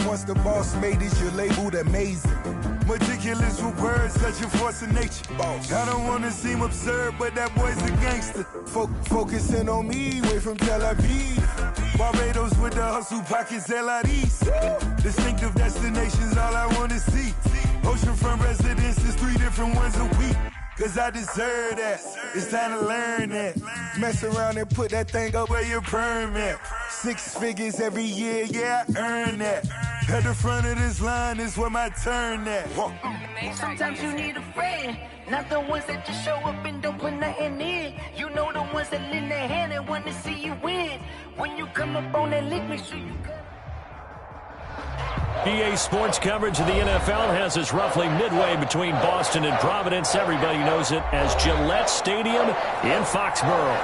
once the boss made it, you're labeled amazing. Meticulous with words, such a force of nature. I don't want to seem absurd, but that boy's a gangster. Focusing on me, way from Tel Aviv. Barbados with the hustle pockets, LIDs. Distinctive destinations, all I want to see. Oceanfront residences, 3 different ones a week. Cause I deserve that, it's time to learn that. Mess around and put that thing up where your permit. 6 figures every year, yeah, I earn that. At the front of this line is where my turn at. Sometimes you need a friend, not the ones that just show up and don't put nothing in. You know the ones that lend their hand and want to see you win. When you come up on that lick, make sure you cut. EA Sports coverage of the NFL has us roughly midway between Boston and Providence. Everybody knows it as Gillette Stadium in Foxborough.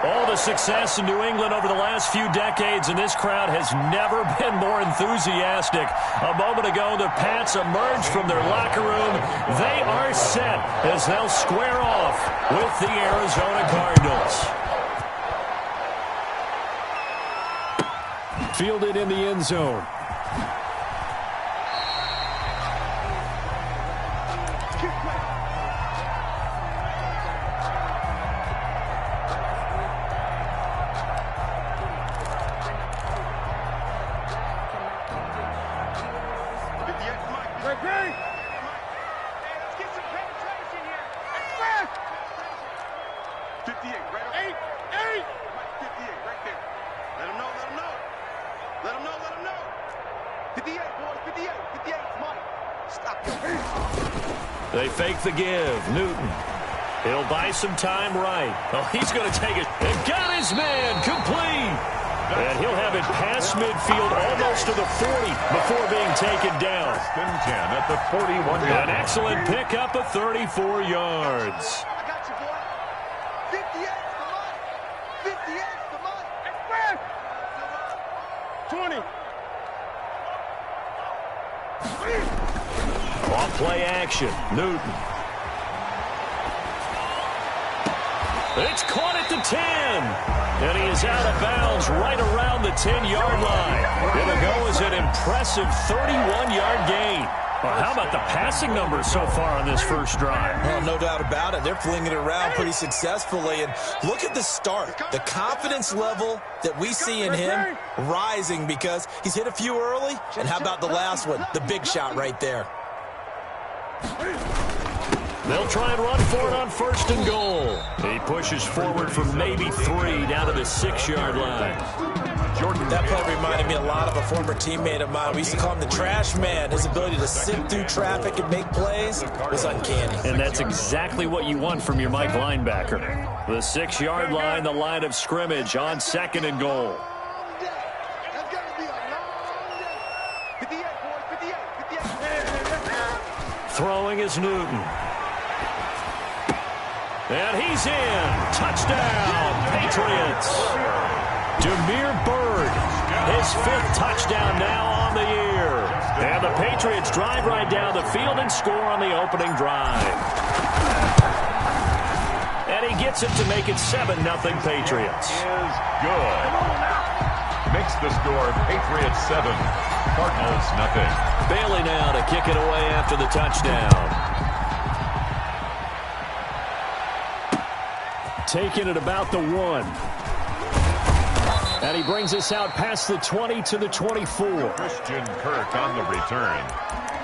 All the success in New England over the last few decades, and this crowd has never been more enthusiastic. A moment ago, the Pats emerged from their locker room. They are set as they'll square off with the Arizona Cardinals. Fielded in the end zone. They fake the give. Newton. He'll buy some time right. Oh, he's going to take it. And got his man complete. And he'll have it past midfield almost to the 40 before being taken down. 10 at the 41. An excellent pickup of 34 yards. I got you, boy. 58's the money. 58's the money. 20. Off play action. Newton. It's caught at the 10. And he is out of bounds right around the 10-yard line. It'll go as an impressive 31-yard gain. Well, how about the passing numbers so far on this first drive? Well, no doubt about it. They're flinging it around pretty successfully. And look at the start. The confidence level that we see in him rising because he's hit a few early. And how about the last one? The big shot right there. They'll try and run for it on 1st and goal. He pushes forward from maybe 3 down to the 6-yard line. That play reminded me a lot of a former teammate of mine. We used to call him the trash man. His ability to sift through traffic and make plays was uncanny. And that's exactly what you want from your Mike linebacker. The 6-yard line, the line of scrimmage on 2nd and goal. Throwing is Newton. And he's in. Touchdown, Patriots. Demir Bird, his 5th touchdown now on the year. And the Patriots drive right down the field and score on the opening drive. And he gets it to make it 7-0 Patriots. Is good. Makes the score Patriots 7, Cardinals 0. Bailey now to kick it away after the touchdown. Taking it about the 1. And he brings us out past the 20 to the 24. Christian Kirk on the return.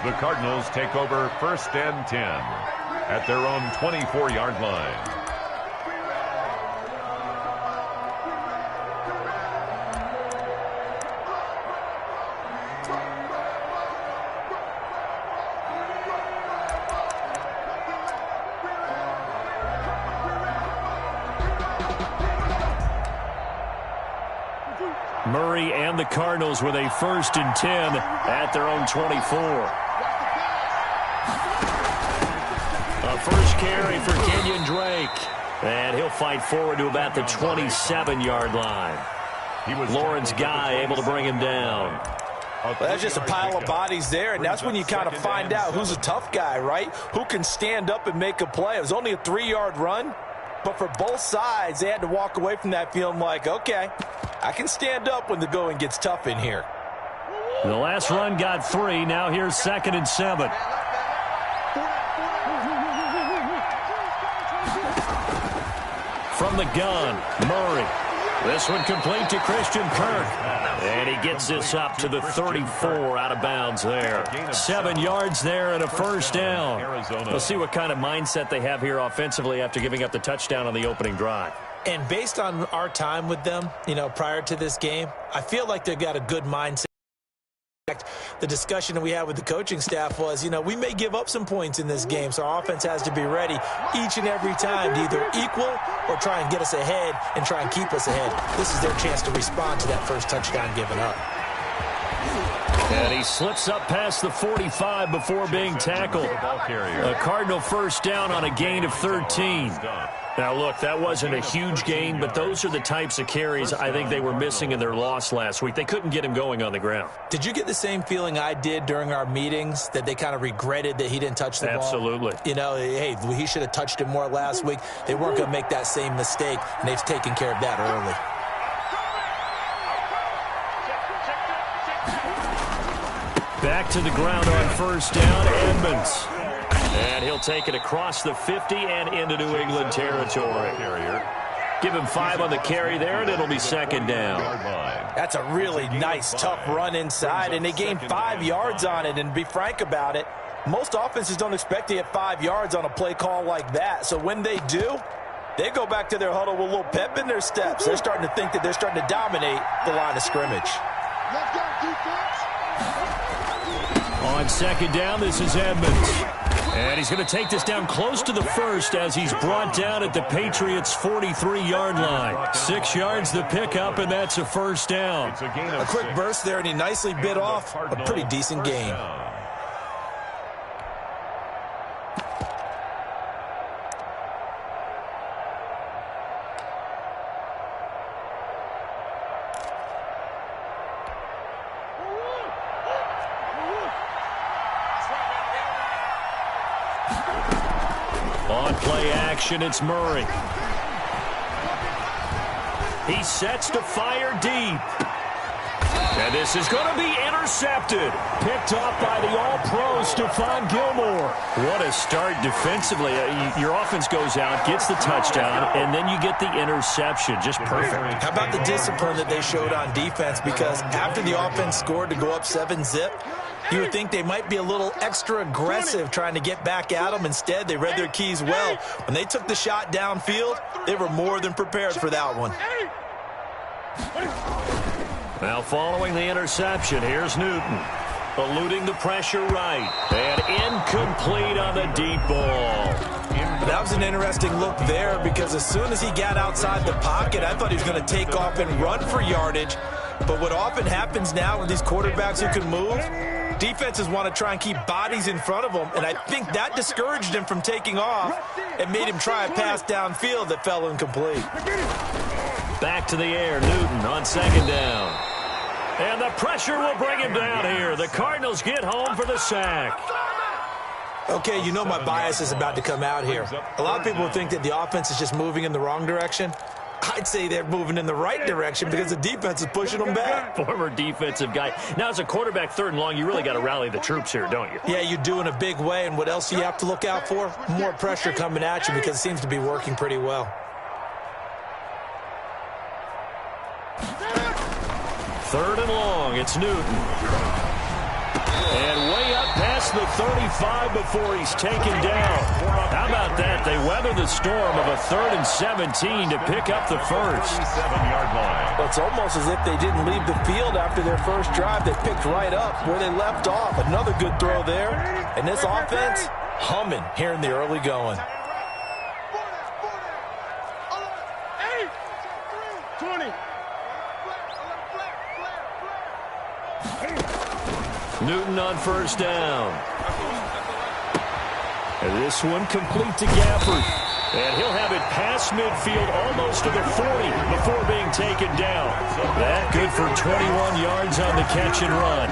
The Cardinals take over 1st and 10 at their own 24-yard line. Murray and the Cardinals with a 1st and 10 at their own 24. A first carry for Kenyon Drake. And he'll fight forward to about the 27-yard line. Lawrence Guy able to bring him down. Well, that's just a pile of bodies there, and that's when you kind of find out who's a tough guy, right? Who can stand up and make a play. It was only a 3-yard run, but for both sides, they had to walk away from that feeling like, okay, I can stand up when the going gets tough in here. The last run got 3. Now here's 2nd and 7. From the gun, Murray. This one complete to Christian Kirk. And he gets this up to the 34 out of bounds there. 7 yards there and a first down. We'll see what kind of mindset they have here offensively after giving up the touchdown on the opening drive. And based on our time with them, prior to this game, I feel like they've got a good mindset. The discussion that we had with the coaching staff was, we may give up some points in this game, so our offense has to be ready each and every time to either equal or try and get us ahead and try and keep us ahead. This is their chance to respond to that first touchdown given up. And he slips up past the 45 before being tackled. A Cardinal first down on a gain of 13. Now, look, that wasn't a huge gain, but those are the types of carries I think they were missing in their loss last week. They couldn't get him going on the ground. Did you get the same feeling I did during our meetings, that they kind of regretted that he didn't touch the ball? Absolutely. Hey, he should have touched it more last week. They weren't going to make that same mistake, and they've taken care of that early. Back to the ground on first down, Edmonds. And he'll take it across the 50 and into New England territory. Give him 5 on the carry there, and it'll be 2nd down. That's a really nice, tough run inside, and they gained 5 yards on it. And to be frank about it, most offenses don't expect to get 5 yards on a play call like that. So when they do, they go back to their huddle with a little pep in their steps. They're starting to think that they're starting to dominate the line of scrimmage. Let's go, defense. On 2nd down, this is Edmonds. And he's going to take this down close to the first as he's brought down at the Patriots' 43-yard line. 6 yards the pickup, and that's a first down. A quick burst there, and he nicely bit off a pretty decent gain. On play action, it's Murray. He sets to fire deep. And this is going to be intercepted. Picked off by the All-Pro, Stephon Gilmore. What a start defensively. Your offense goes out, gets the touchdown, and then you get the interception. Just perfect. How about the discipline that they showed on defense? Because after the offense scored to go up 7-zip, you would think they might be a little extra aggressive trying to get back at them. Instead, they read their keys well. When they took the shot downfield, they were more than prepared for that one. Now following the interception, here's Newton. Eluding the pressure right. And incomplete on the deep ball. That was an interesting look there because as soon as he got outside the pocket, I thought he was going to take off and run for yardage. But what often happens now with these quarterbacks who can move, defenses want to try and keep bodies in front of them, and I think that discouraged him from taking off and made him try a pass downfield that fell incomplete. Back to the air, Newton on 2nd down. And the pressure will bring him down here. The Cardinals get home for the sack. Okay, you know my bias is about to come out here. A lot of people think that the offense is just moving in the wrong direction. I'd say they're moving in the right direction because the defense is pushing them back. Former defensive guy. Now, as a quarterback 3rd and long, you really got to rally the troops here, don't you? Yeah, you do in a big way. And what else do you have to look out for? More pressure coming at you because it seems to be working pretty well. 3rd and long, it's Newton. And way up past the 35 before he's taken down. How about that? They weather the storm of a 3rd and 17 to pick up the first. 7-yard line. Well, it's almost as if they didn't leave the field after their first drive. They picked right up where they left off. Another good throw there. And this offense, humming here in the early going. 20. Newton on first down. And this one complete to Gafford. And he'll have it past midfield almost to the 40 before being taken down. That good for 21 yards on the catch and run.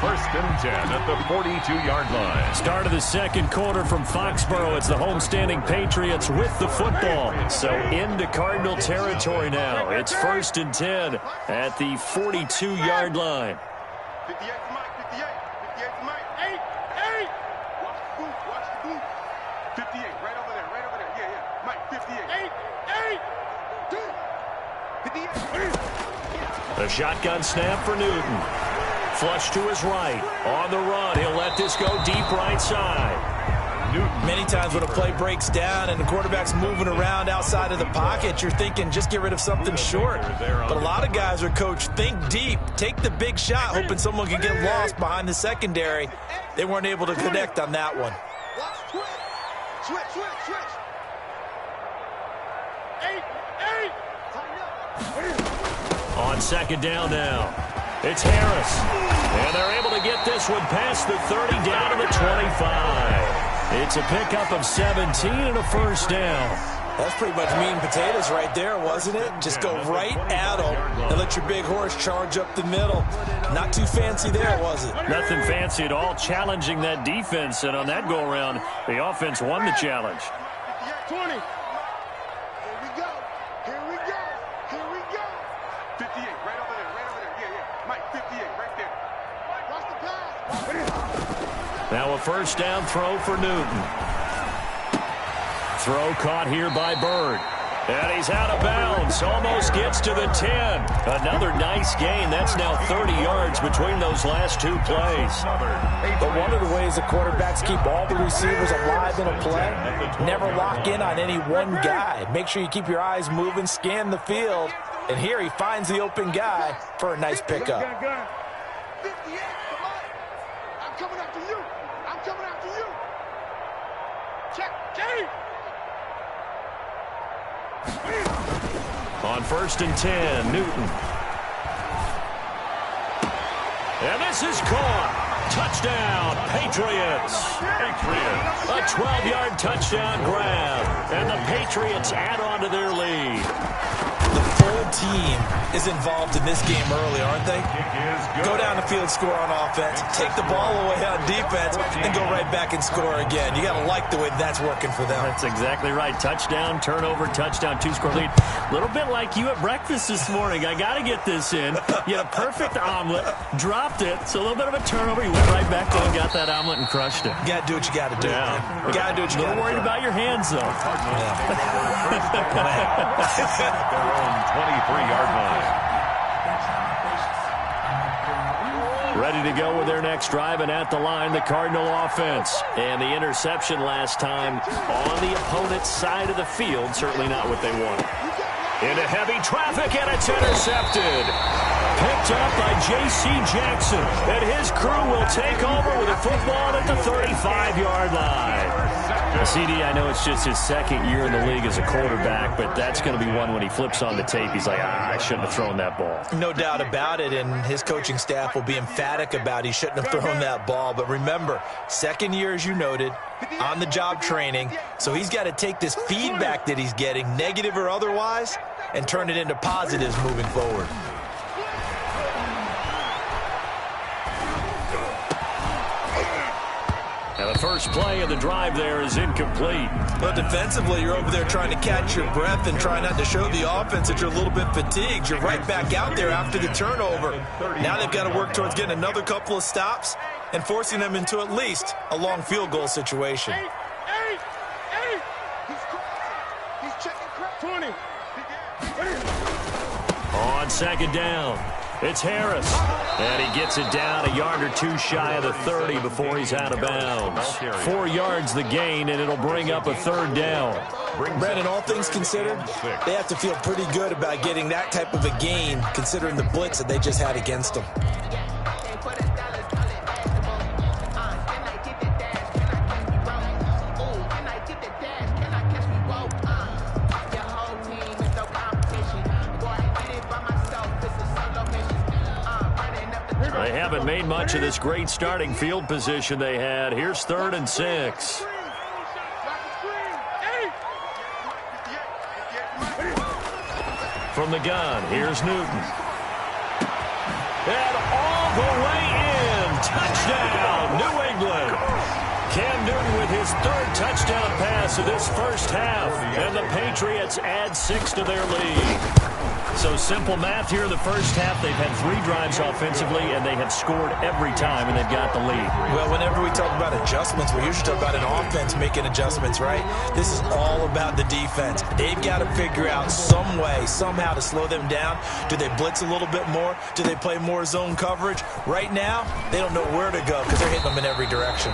1st and 10 at the 42-yard line. Start of the 2nd quarter from Foxborough. It's the homestanding Patriots with the football. So into Cardinal territory now. It's 1st and 10 at the 42-yard line. 58 to Mike, 58. 58 to Mike. 8. Watch the boot, watch the boot. 58, right over there, right over there. Yeah, yeah. Mike, 58. 8. 58. The shotgun snap for Newton. Flush to his right. On the run, he'll let this go deep right side. Many times when a play breaks down and the quarterback's moving around outside of the pocket, you're thinking just get rid of something short. But a lot of guys are coached, think deep, take the big shot, hoping someone can get lost behind the secondary. They weren't able to connect on that one. Watch switch. 8. On second down now, it's Harris. And they're able to get this one past the 30 down to the 25. It's a pickup of 17 and a first down. That's pretty much meat and potatoes right there, wasn't it? Just go right at them and let your big horse charge up the middle. Not too fancy there, was it? Nothing fancy at all, challenging that defense. And on that go-around, the offense won the challenge. 20. Here we go. 58, right over there. Yeah. Mike, 58, right there. Watch the pass. Now a first down throw for Newton. Throw caught here by Bird. And he's out of bounds. Almost gets to the 10. Another nice gain. That's now 30 yards between those last two plays. But one of the ways the quarterbacks keep all the receivers alive in a play, never lock in on any one guy. Make sure you keep your eyes moving, scan the field. And here he finds the open guy for a nice pickup. 58 to Mike. I'm coming after you. Check. On first and 10, Newton. And this is caught. Touchdown, Patriots. A 12-yard touchdown grab. And the Patriots add on to their lead. The full team is involved in this game early, aren't they? Go down the field, score on offense, take the ball away on defense, and go right back and score again. You got to like the way that's working for them. That's exactly right. Touchdown, turnover, touchdown, two-score lead. A little bit like you at breakfast this morning. I got to get this in. You had a perfect omelet, dropped it, so a little bit of a turnover. You went right back there and got that omelet and crushed it. You got to do what you got to do. Yeah. You got to do what you got to do. A little worried about your hands, though. Their own 23-yard line. Ready to go with their next drive, and at the line, the Cardinal offense. And the interception last time on the opponent's side of the field, certainly not what they wanted. Into heavy traffic, and it's intercepted. Picked up by J.C. Jackson, and his crew will take over with a football at the 35-yard line. CD, I know it's just his second year in the league as a quarterback, but that's going to be one when he flips on the tape. He's like, I shouldn't have thrown that ball. No doubt about it, and his coaching staff will be emphatic about he shouldn't have thrown that ball. But remember, second year, as you noted, on-the-job training, so he's got to take this feedback that he's getting, negative or otherwise, and turn it into positives moving forward. And the first play of the drive there is incomplete. But defensively, you're over there trying to catch your breath and try not to show the offense that you're a little bit fatigued. You're right back out there after the turnover. Now they've got to work towards getting another couple of stops and forcing them into at least a long field goal situation. He's checking 20. On second down, it's Harris. And he gets it down a yard or two shy of the 30 before he's out of bounds. 4 yards the gain, and it'll bring up a third down. Brandon, all things considered, they have to feel pretty good about getting that type of a gain, considering the blitz that they just had against them. They haven't made much of this great starting field position they had. Here's 3rd and 6. From the gun, here's Newton. And all the way in. Touchdown, New England. Cam Newton with his third touchdown pass of this first half. And the Patriots add 6 to their lead. So simple math here in the first half. They've had 3 drives offensively, and they have scored every time, and they've got the lead. Well, whenever we talk about adjustments, we usually talk about an offense making adjustments, right? This is all about the defense. They've got to figure out some way, somehow to slow them down. Do they blitz a little bit more? Do they play more zone coverage? Right now, they don't know where to go because they're hitting them in every direction.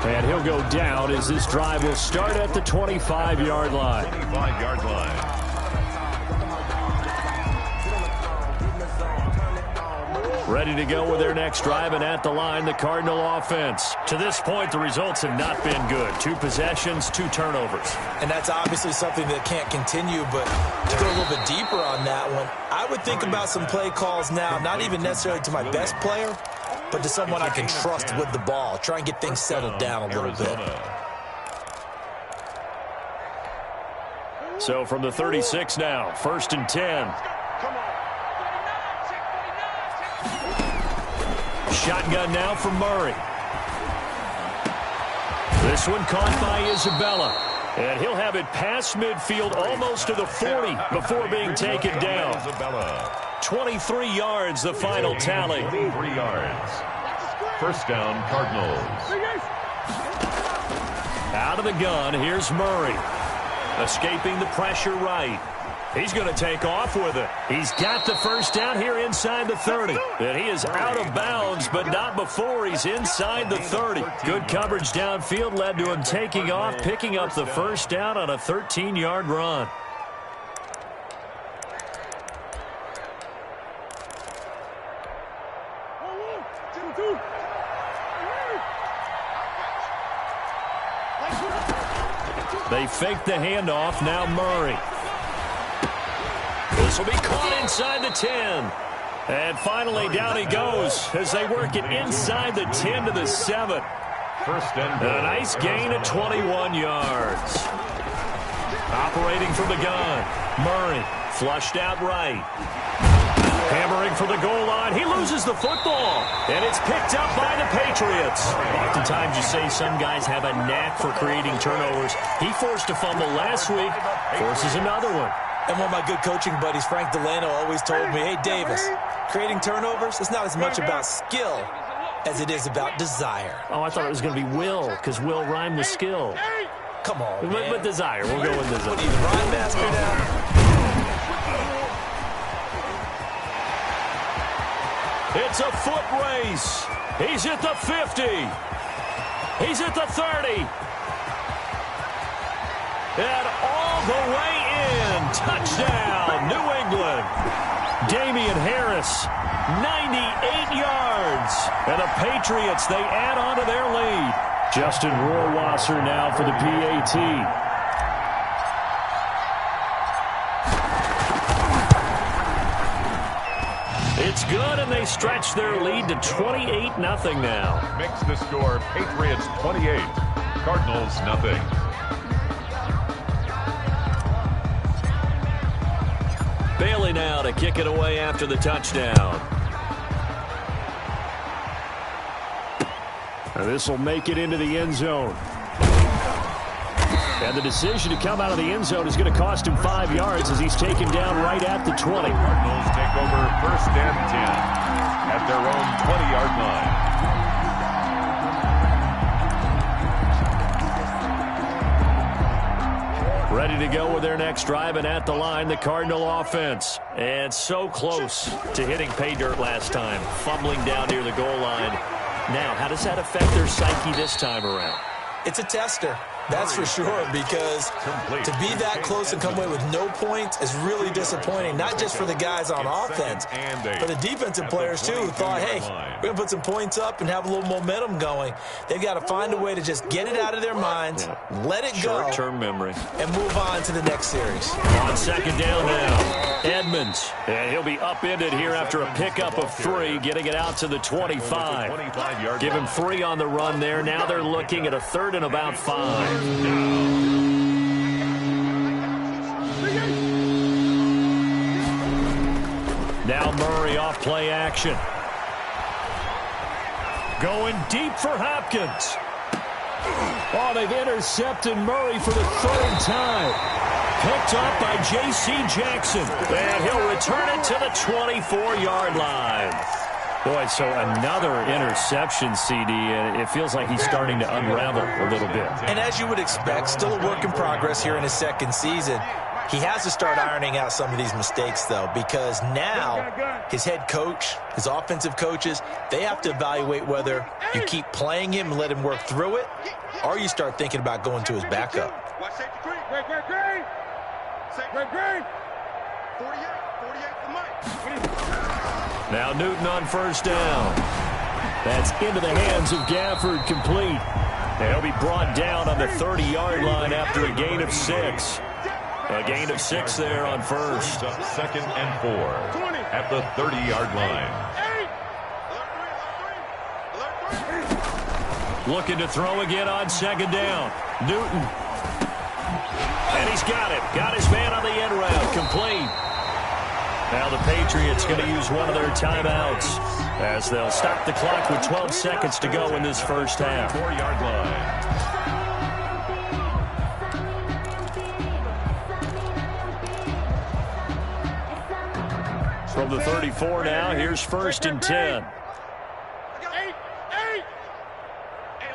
And he'll go down as this drive will start at the 25-yard line. 25-yard line. Ready to go with their next drive, and at the line, the Cardinal offense. To this point, the results have not been good. 2 possessions, 2 turnovers. And that's obviously something that can't continue, but to go a little bit deeper on that one, I would think about some play calls now, not even necessarily to my best player, but to someone I can trust with the ball. Try and get things settled down a little bit. So from the 36 now, 1st and 10. Shotgun now from Murray. This one caught by Isabella. And he'll have it past midfield almost to the 40 before being taken down. 23 yards, the final tally. 23 yards. First down, Cardinals. Out of the gun, here's Murray. Escaping the pressure right. He's going to take off with it. He's got the first down here inside the 30. And he is out of bounds, but not before he's inside the 30. Good coverage downfield led to him taking off, picking up the first down on a 13-yard run. They fake the handoff. Now Murray. This will be caught inside the 10. And finally down he goes as they work it inside the 10 to the 7. First and a nice gain of 21 yards. Operating from the gun. Murray flushed out right. Hammering for the goal line. He loses the football. And it's picked up by the Patriots. Oftentimes you say some guys have a knack for creating turnovers. He forced a fumble last week. Forces another one. And one of my good coaching buddies, Frank Delano, always told me, hey, Davis, creating turnovers is not as much about skill as it is about desire. Oh, I thought it was going to be will, because will rhyme with skill. Come on, man. But desire. We'll go with desire. What are you, the rhyme master now? It's a foot race. He's at the 50. He's at the 30. And all the way in. Touchdown, New England. Damian Harris, 98 yards. And the Patriots, they add on to their lead. Justin Rohrwasser now for the PAT. It's good, and they stretch their lead to 28-0 now. Makes the score Patriots 28, Cardinals nothing. Bailey now to kick it away after the touchdown. And this will make it into the end zone. And the decision to come out of the end zone is going to cost him 5 yards as he's taken down right at the 20. Cardinals take over 1st and 10 at their own 20-yard line. Ready to go with their next drive, and at the line, the Cardinal offense. And so close to hitting pay dirt last time, fumbling down near the goal line. Now, how does that affect their psyche this time around? It's a tester. That's for sure, because to be that close and come away with no points is really disappointing, not just for the guys on offense, but the defensive players, too, who thought, hey, we're going to put some points up and have a little momentum going. They've got to find a way to just get it out of their minds, let it go, short-term memory, and move on to the next series. On second down now, Edmonds. And he'll be upended here after a pickup of 3, getting it out to the 25. Give him 3 on the run there. Now they're looking at a 3rd and about 5. Now Murray off play action. Going deep for Hopkins. Oh, they've intercepted Murray for the third time. Picked up by J.C. Jackson. And he'll return it to the 24-yard line. Boy, so another interception, CD, and it feels like he's starting to unravel a little bit. And as you would expect, still a work in progress here in his second season. He has to start ironing out some of these mistakes, though, because now his head coach, his offensive coaches, they have to evaluate whether you keep playing him and let him work through it, or you start thinking about going to his backup. Watch safety green. Green. 48 for Mike. Now Newton on first down. That's into the hands of Gafford, complete. And he'll be brought down on the 30-yard line after a gain of 6. A gain of 6 there on first. Second and 4 at the 30-yard line. Looking to throw again on second down. Newton. And he's got it. Got his man on the end route. Complete. Now the Patriots going to use one of their timeouts as they'll stop the clock with 12 seconds to go in this first half. 4-yard line. From the 34 now, here's first and 10. Hey,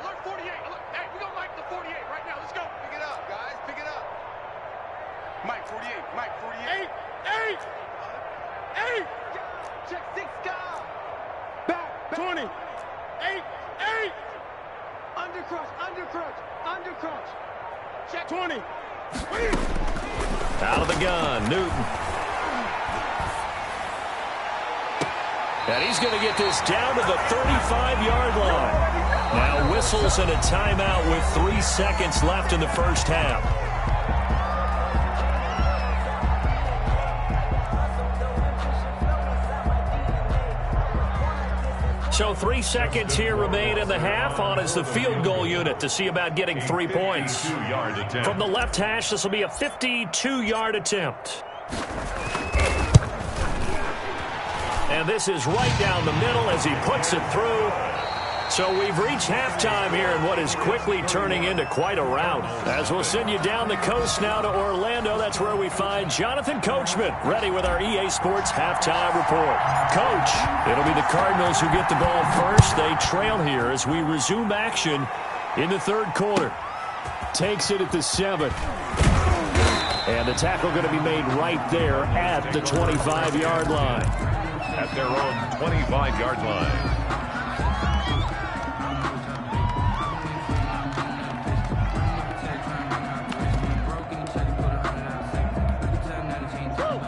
look, 48. Look, hey, we got Mike the 48 right now. Let's go. Pick it up, guys. Pick it up. Mike 48. Mike 48. 8. Check 6 guys. Back. 20. 8. Undercrouch. Check 20. Out of the gun, Newton. And he's going to get this down to the 35-yard line. Now whistles and a timeout with 3 seconds left in the first half. So 3 seconds here remain in the half. On is the field goal unit to see about getting 3 points. From the left hash, this will be a 52-yard attempt. And this is right down the middle as he puts it through. So we've reached halftime here in what is quickly turning into quite a rout. As we'll send you down the coast now to Orlando, that's where we find Jonathan Coachman, ready with our EA Sports halftime report. Coach, it'll be the Cardinals who get the ball first. They trail here as we resume action in the third quarter. Takes it at the 7. And the tackle going to be made right there at the 25-yard line. At their own 25-yard line.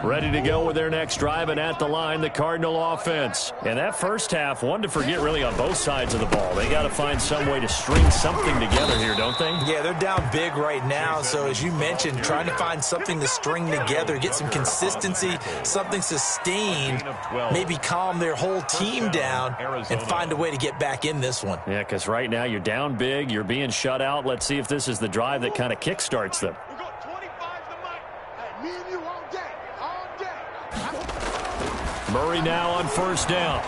Ready to go with their next drive, and at the line, the Cardinal offense. And that first half, one to forget really on both sides of the ball. They got to find some way to string something together here, don't they? Yeah, they're down big right now. So as you mentioned, trying to find something to string together, get some consistency, something sustained, maybe calm their whole team down and find a way to get back in this one. Yeah, because right now you're down big, you're being shut out. Let's see if this is the drive that kind of kickstarts them. We got 25 to Mike. Hey, me and you all day. Murray now on first down.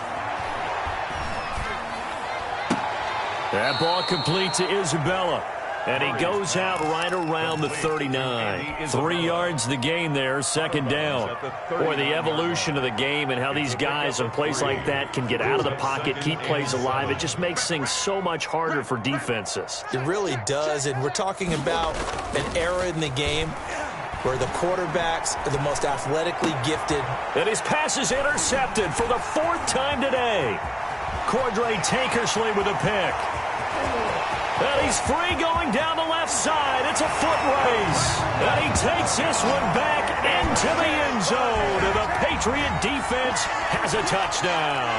That ball complete to Isabella. And he goes out right around the 39. 3 yards the gain there, second down. Boy, the evolution of the game and how these guys in plays like that can get out of the pocket, keep plays alive, it just makes things so much harder for defenses. It really does, and we're talking about an era in the game where the quarterbacks are the most athletically gifted. And his pass is intercepted for the 4th time today. Cordray Tankersley with a pick. And he's free going down the left side. It's a foot race. And he takes this one back into the end zone. And the Patriot defense has a touchdown.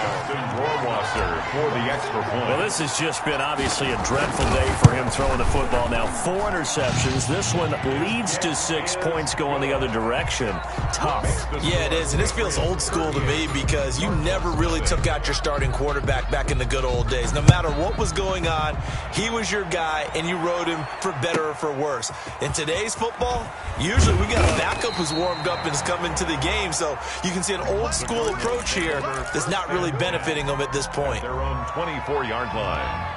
Rohrwasser for the extra point. Well, this has just been obviously a dreadful day for him throwing the football. Now 4 interceptions. This one leads to 6 points going the other direction. Tough. Yeah, it is. And this feels old school to me because you never really took out your starting quarterback back in the good old days. No matter what was going on, he was your guy, and you rode him for better or for worse. In today's football, usually we got a backup who's warmed up and is coming to the game, so you can see an old school approach here that's not really benefiting them at this point. Their own 24-yard line.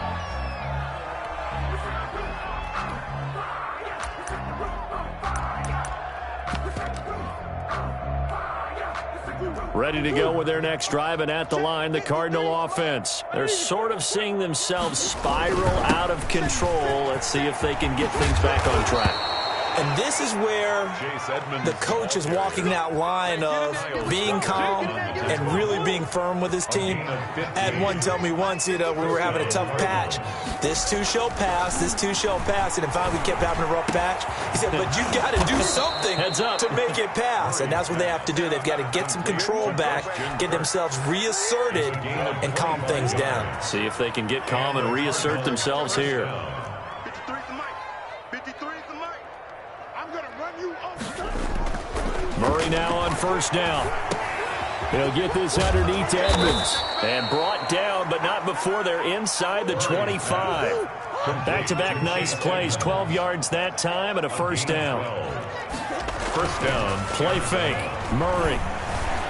Ready to go with their next drive, and at the line, the Cardinal offense. They're sort of seeing themselves spiral out of control. Let's see if they can get things back on track. And this is where the coach is walking that line of being calm and really being firm with his team. I had one tell me once, we were having a tough patch. This too shall pass, this too shall pass. And in fact, we kept having a rough patch. He said, but you got to do something to make it pass. And that's what they have to do. They've got to get some control back, get themselves reasserted, and calm things down. See if they can get calm and reassert themselves here. Murray now on first down. He'll get this underneath to Edmonds. And brought down, but not before they're inside the 25. Back-to-back nice plays. 12 yards that time and a first down. First down. Play fake. Murray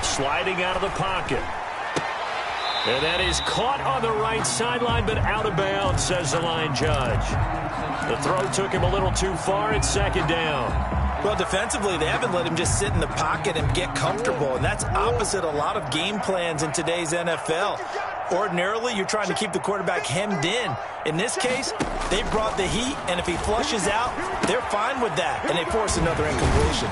sliding out of the pocket. And that is caught on the right sideline, but out of bounds, says the line judge. The throw took him a little too far. It's second down. Well, defensively, they haven't let him just sit in the pocket and get comfortable, and that's opposite a lot of game plans in today's NFL. Ordinarily, you're trying to keep the quarterback hemmed in. In this case, they brought the heat, and if he flushes out, they're fine with that, and they force another incompletion.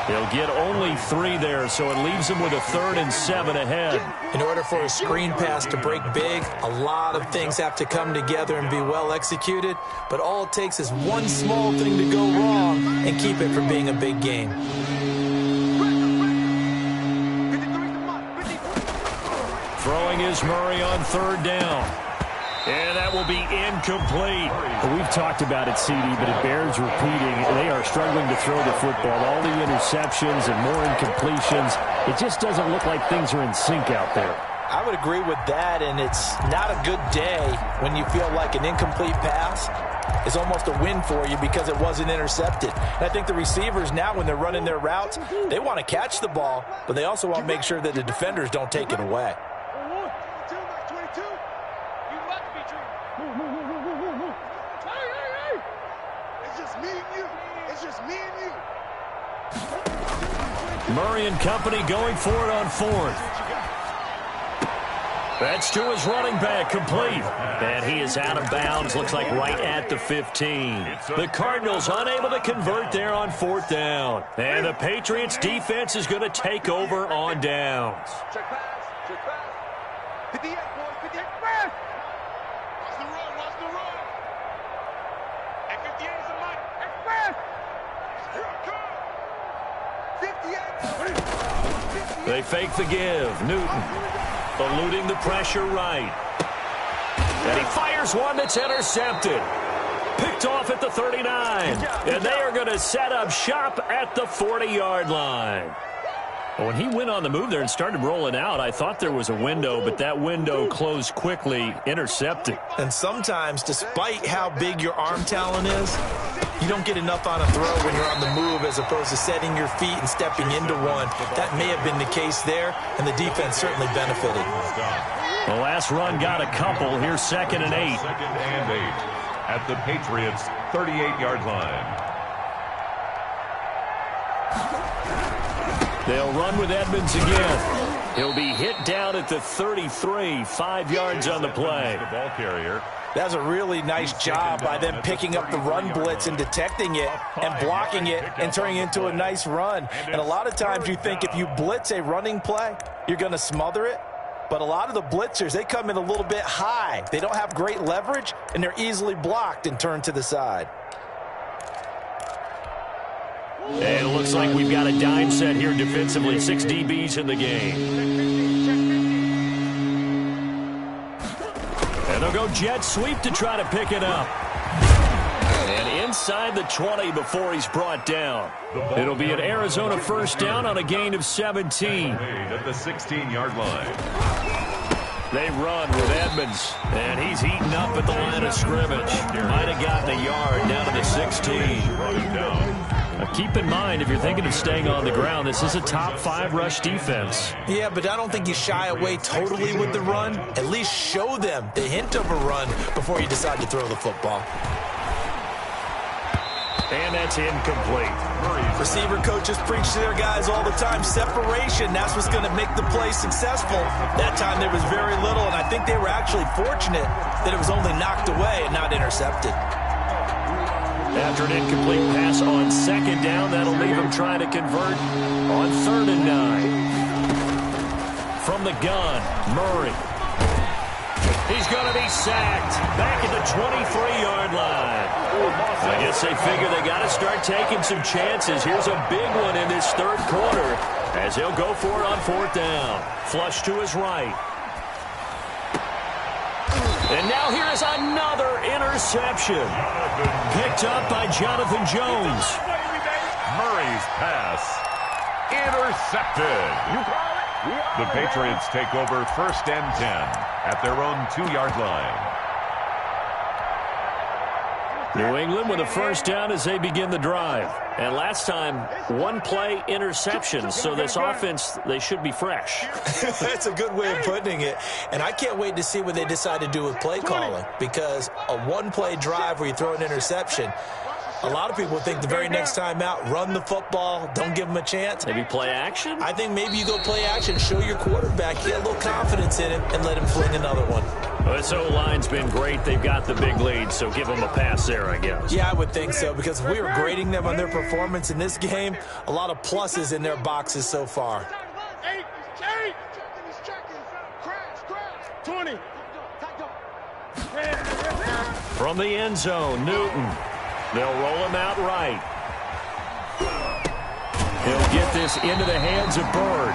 He'll get only 3 there, so it leaves him with a 3rd and 7 ahead. In order for a screen pass to break big, a lot of things have to come together and be well executed, but all it takes is one small thing to go wrong and keep it from being a big game. Throwing is Murray on 3rd down. And that will be incomplete. We've talked about it, CD, but it bears repeating. They are struggling to throw the football. All the interceptions and more incompletions. It just doesn't look like things are in sync out there. I would agree with that, and it's not a good day when you feel like an incomplete pass is almost a win for you because it wasn't intercepted. And I think the receivers now, when they're running their routes, they want to catch the ball, but they also want to make sure that the defenders don't take it away. Murray and company going for it on 4th. That's to his running back, complete. And he is out of bounds, looks like right at the 15. The Cardinals unable to convert there on 4th down. And the Patriots defense is going to take over on downs. Check pass. 58, boys. 58, pass. Watch the run. And 58 is the mic. Pass. Here it comes. 58. They fake the give. Newton eluding the pressure right. And he fires one that's intercepted. Picked off at the 39. And they are going to set up shop at the 40-yard line. When he went on the move there and started rolling out, I thought there was a window, but that window closed quickly, intercepted. And sometimes, despite how big your arm talent is, you don't get enough on a throw when you're on the move as opposed to setting your feet and stepping into one. That may have been the case there, and the defense certainly benefited. The last run got a couple. Here's 2nd and 8. 2nd and 8 at the Patriots' 38-yard line. They'll run with Edmonds again. He'll be hit down at the 33, 5 yards on the play. The ball carrier. That's a really nice job by them picking up the run blitz and detecting it and blocking it and turning it into a nice run. And a lot of times you think if you blitz a running play, you're going to smother it. But a lot of the blitzers, they come in a little bit high. They don't have great leverage, and they're easily blocked and turned to the side. And it looks like we've got a dime set here defensively. 6 DBs in the game. And they'll go jet sweep to try to pick it up. And inside the 20 before he's brought down. It'll be an Arizona first down on a gain of 17. At the 16-yard line. They run with Edmonds, and he's eaten up at the line of scrimmage. Might have gotten a yard down to the 16. Keep in mind, if you're thinking of staying on the ground, this is a top 5 rush defense. Yeah, but I don't think you shy away totally with the run. At least show them the hint of a run before you decide to throw the football. And that's incomplete. Receiver coaches preach to their guys all the time. Separation, that's what's going to make the play successful. That time there was very little, and I think they were actually fortunate that it was only knocked away and not intercepted. After an incomplete pass on second down, that'll leave him trying to convert on 3rd and 9. From the gun, Murray. He's going to be sacked back at the 23-yard line. I guess they figure they got to start taking some chances. Here's a big one in this 3rd quarter as he'll go for it on 4th down. Flush to his right. And now here is another interception. Picked up by Jonathan Jones. Murray's pass intercepted. The Patriots take over 1st and 10 at their own 2-yard line. New England with a 1st down as they begin the drive. And last time, 1-play interception. So this offense, they should be fresh. That's a good way of putting it. And I can't wait to see what they decide to do with play calling. Because a 1-play drive where you throw an interception, a lot of people think the very next time out, run the football, don't give them a chance. Maybe play action? I think maybe you go play action, show your quarterback, get a little confidence in him, and let him fling another one. Well, this O-line's been great. They've got the big lead, so give them a pass there, I guess. Yeah, I would think so, because we were grading them on their performance in this game. A lot of pluses in their boxes so far. 20. From the end zone, Newton. They'll roll him out right. He'll get this into the hands of Bird.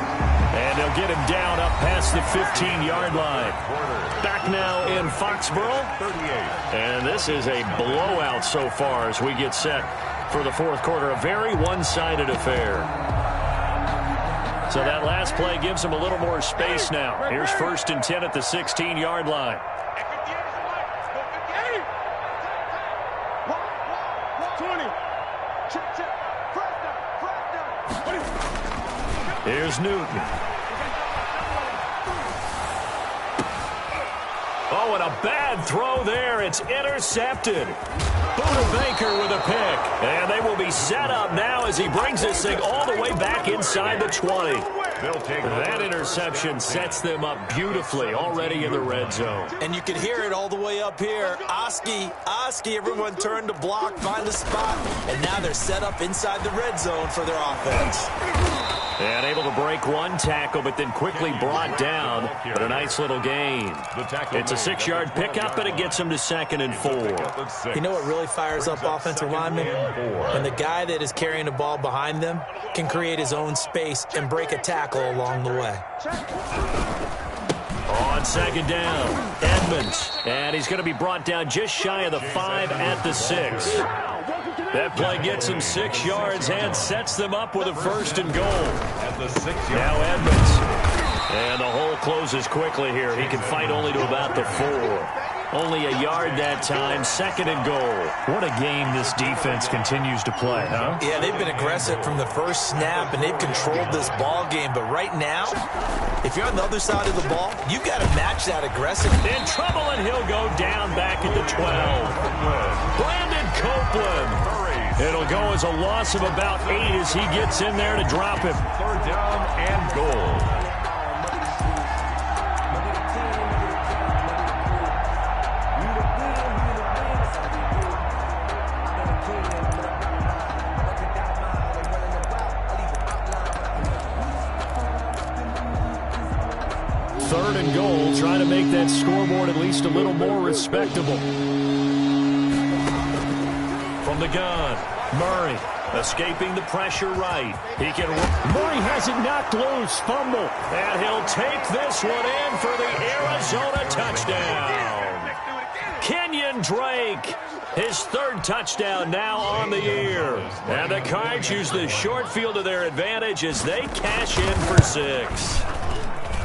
And they'll get him down up past the 15-yard line. Back now in Foxborough. And this is a blowout so far as we get set for the 4th quarter. A very one-sided affair. So that last play gives them a little more space now. Here's 1st and 10 at the 16-yard line. Here's Newton. Oh, and a bad throw there. It's intercepted. Buda Baker with a pick. And they will be set up now as he brings this thing all the way back inside the 20. That interception sets them up beautifully already in the red zone. And you can hear it all the way up here. Oski, everyone turned to block, find a spot, and now they're set up inside the red zone for their offense. And able to break one tackle, but then quickly brought down. But a nice little gain. It's a 6-yard pickup, but it gets them to 2nd and 4. You know what really fires up offensive linemen? When the guy that is carrying the ball behind them can create his own space and break a tackle along the way. On 2nd down, Edmonds. And he's going to be brought down just shy of the 5 at the 6. That play gets him 6 yards and sets them up with a 1st and goal. At the 6-yard. Now Edmonds. And the hole closes quickly here. He can fight only to about the 4. Only a yard that time, 2nd and goal. What a game this defense continues to play, huh? Yeah, they've been aggressive from the first snap, and they've controlled this ball game. But right now, if you're on the other side of the ball, you've got to match that aggressiveness. In trouble, and he'll go down back at the 12. Brandon Copeland. It'll go as a loss of about 8 as he gets in there to drop him. 3rd down and goal. Third and goal, trying to make that scoreboard at least a little more respectable. From the gun, Murray escaping the pressure right. Murray has it knocked loose, fumble. And he'll take this one in for the Arizona touchdown. Kenyon Drake, his 3rd touchdown now on the year. And the Cards use the short field to their advantage as they cash in for 6.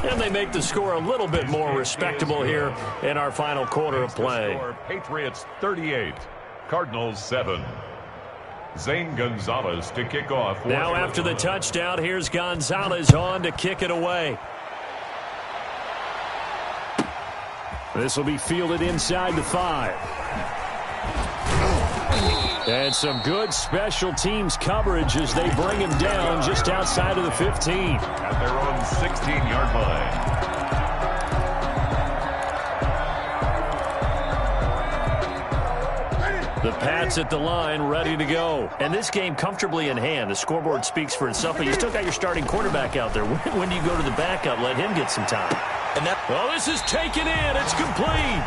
And they make the score a little bit more respectable here in our final quarter of play. Patriots 38, Cardinals 7. Zane Gonzalez to kick off. Now after the touchdown, here's Gonzalez on to kick it away. This will be fielded inside the 5. And some good special teams coverage as they bring him down just outside of the 15. At their own 16-yard line. The Pats at the line, ready to go. And this game comfortably in hand. The scoreboard speaks for itself, but you still got your starting quarterback out there. When do you go to the backup? Let him get some time. Well, this is taken in. It's complete.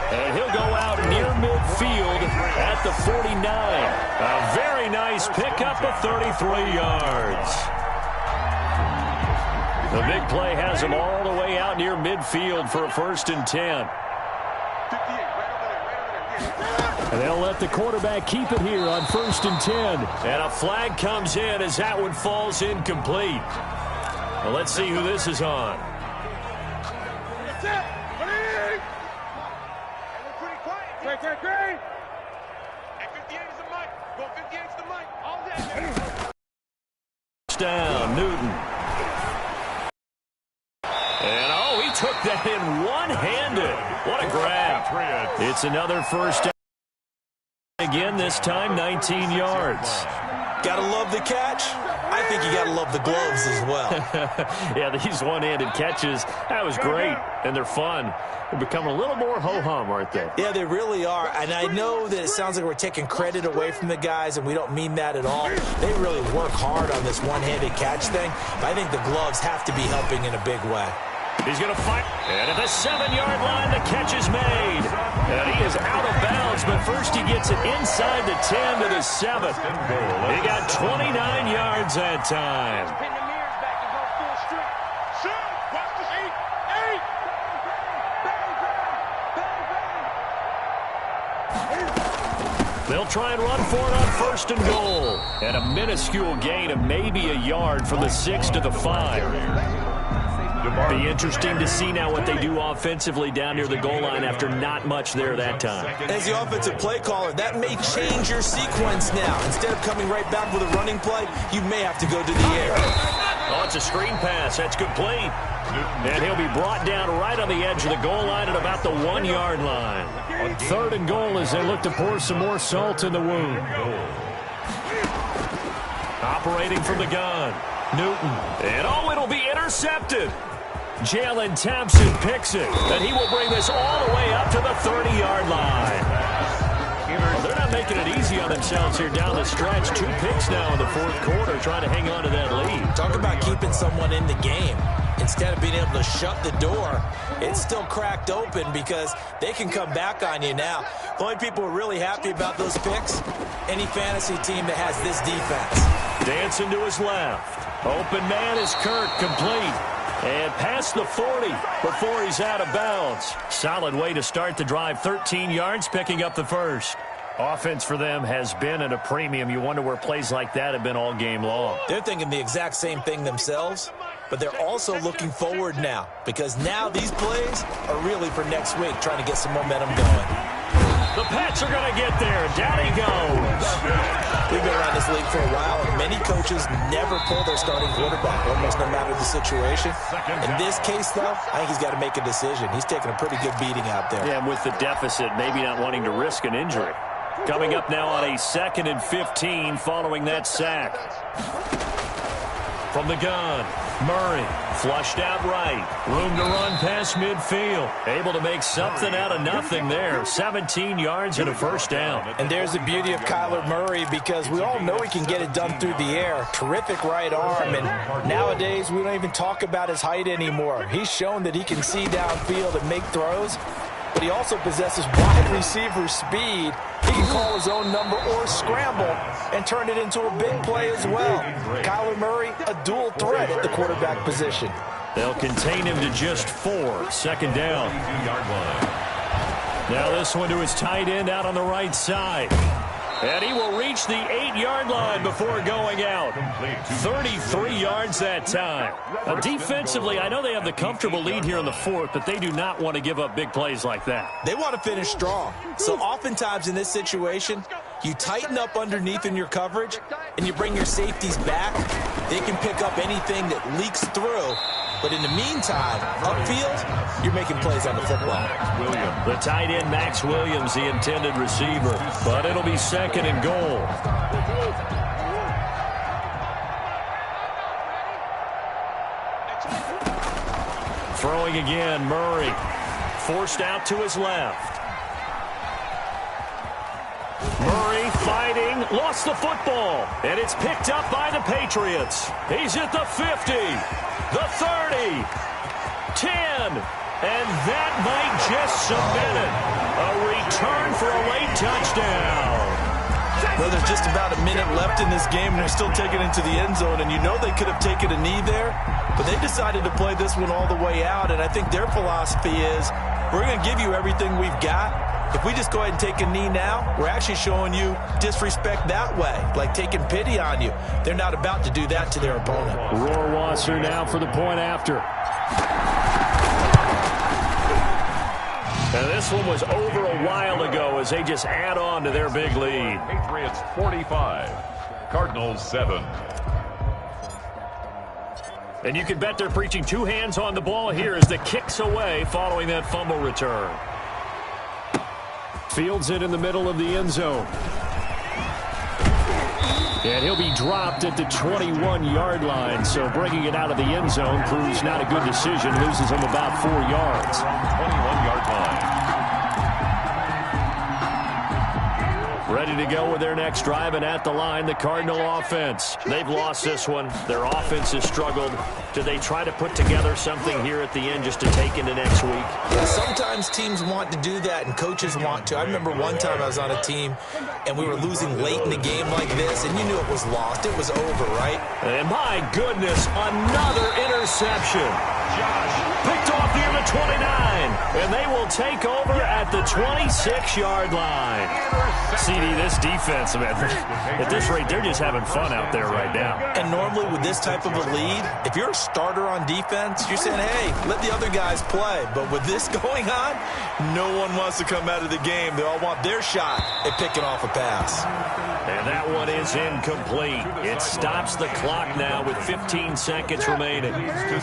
And he'll go out near midfield at the 49. A very nice pickup of 33 yards. The big play has him all the way out near midfield for a 1st and 10. And they'll let the quarterback keep it here on 1st and 10. And a flag comes in as that one falls incomplete. Well, let's see who this is on. Down, Newton. And, oh, he took that in one-handed. What a grab. It's another first down. Again, this time 19 yards. Gotta love the catch. I think you gotta love the gloves as well. Yeah, these one-handed catches, that was great, and they're fun. They're becoming a little more ho-hum, aren't they? Yeah, they really are, and I know that it sounds like we're taking credit away from the guys, and we don't mean that at all. They really work hard on this one-handed catch thing, but I think the gloves have to be helping in a big way. He's going to fight, and at the 7-yard line, the catch is made. And he is out of bounds, but first he gets it inside the 10 to the 7. He got 29 yards that time. They'll try and run for it on 1st and goal. And a minuscule gain of maybe a yard from the 6 to the 5. Be interesting to see now what they do offensively down near the goal line after not much there that time. As the offensive play caller, that may change your sequence now. Instead of coming right back with a running play, you may have to go to the air. Oh, it's a screen pass. That's complete. And he'll be brought down right on the edge of the goal line at about the 1-yard line. 3rd and goal as they look to pour some more salt in the wound. Operating from the gun, Newton. And oh, it'll be intercepted. Jalen Thompson picks it, and he will bring this all the way up to the 30-yard line. Well, they're not making it easy on themselves here down the stretch. 2 picks now in the 4th quarter, trying to hang on to that lead. Talk about keeping someone in the game. Instead of being able to shut the door, it's still cracked open because they can come back on you now. The only people who are really happy about those picks, any fantasy team that has this defense. Dancing to his left. Open man is Kirk, complete. And past the 40 before he's out of bounds. Solid way to start the drive. 13 yards, picking up the first. Offense for them has been at a premium. You wonder where plays like that have been all game long. They're thinking the exact same thing themselves, but they're also looking forward now because now these plays are really for next week, trying to get some momentum going. The Pats are going to get there. Down he goes. We've been around this league for a while, and many coaches never pull their starting quarterback, almost no matter the situation. In this case, though, I think he's got to make a decision. He's taking a pretty good beating out there. Yeah, and with the deficit, maybe not wanting to risk an injury. Coming up now on a 2nd and 15 following that sack. From the gun, Murray flushed out right. Room to run past midfield. Able to make something out of nothing there. 17 yards and a 1st down. And there's the beauty of Kyler Murray because we all know he can get it done through the air. Terrific right arm. And nowadays we don't even talk about his height anymore. He's shown that he can see downfield and make throws. But he also possesses wide receiver speed. He can call his own number or scramble and turn it into a big play as well. Kyler Murray, a dual threat at the quarterback position. They'll contain him to just 4. 2nd down. Now this one to his tight end out on the right side. And he will reach the 8-yard line before going out. 33 yards that time. Now, defensively, I know they have the comfortable lead here in the 4th, but they do not want to give up big plays like that. They want to finish strong. So oftentimes in this situation, you tighten up underneath in your coverage, and you bring your safeties back. They can pick up anything that leaks through But in the meantime, upfield, you're making plays on the football. Williams. The tight end, Max Williams, the intended receiver. But it'll be 2nd and goal. Throwing again, Murray. Forced out to his left. Murray fighting, lost the football, and it's picked up by the Patriots. He's at the 50, the 30, 10, and that might just cement it. A return for a late touchdown. Well, there's just about a minute left in this game, and they're still taking it into the end zone, and you know they could have taken a knee there, but they decided to play this one all the way out, and I think their philosophy is, we're going to give you everything we've got. If we just go ahead and take a knee now, we're actually showing you disrespect that way, like taking pity on you. They're not about to do that to their opponent. Rohrwasser now for the point after. And this one was over a while ago as they just add on to their big lead. Patriots 45, Cardinals 7. And you can bet they're preaching 2 hands on the ball here as the kick's away following that fumble return. Fields it in the middle of the end zone. And he'll be dropped at the 21-yard line. So bringing it out of the end zone proves not a good decision. Loses him about 4 yards. 21-yard line. Ready to go with their next drive, and at the line, the Cardinal offense. They've lost this one. Their offense has struggled. Do they try to put together something here at the end just to take into next week? Yeah, sometimes teams want to do that, and coaches want to. I remember one time I was on a team, and we were losing late in the game like this, and you knew it was lost. It was over, right? And my goodness, another interception. Picked off near the 29, and they will take over at the 26-yard line. CD, this defense, man, at this rate, they're just having fun out there right now. And normally with this type of a lead, if you're a starter on defense, you're saying, hey, let the other guys play. But with this going on, no one wants to come out of the game. They all want their shot at picking off a pass. And that one is incomplete. It stops the clock now with 15 seconds remaining.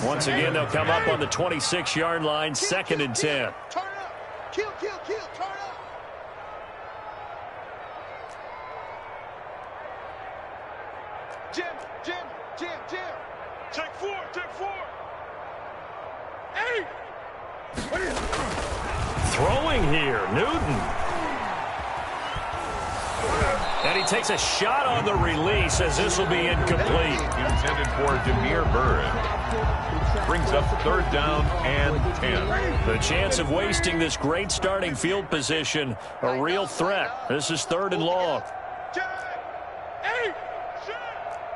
Once again, they'll come up on the 26-yard line, 2nd and 10. Turn up. Kill, kill, kill. Turn up. Jim. Take 4. Hey! Throwing here, Newton. And he takes a shot on the release as this will be incomplete. Intended for Damiere Byrd. Brings up 3rd down and 10. The chance of wasting this great starting field position, a real threat. This is 3rd and long. Hey!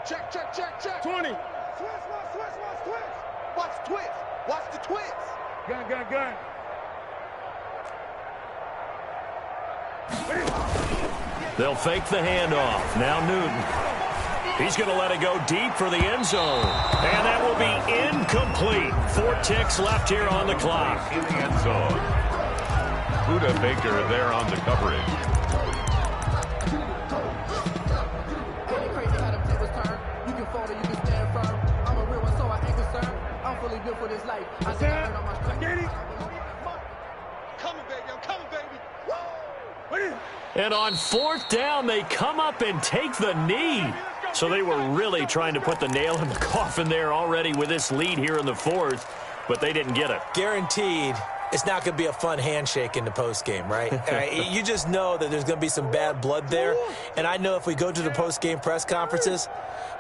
Check. 20. Watch the twist. Gun. They'll fake the handoff. Now Newton. He's going to let it go deep for the end zone. And that will be incomplete. 4 ticks left here on the clock. In the end zone. Buda Baker there on the coverage. And on 4th down, they come up and take the knee. So they were really trying to put the nail in the coffin there already with this lead here in the 4th, but they didn't get it. Guaranteed, it's not going to be a fun handshake in the postgame, right? You just know that there's going to be some bad blood there. And I know if we go to the postgame press conferences,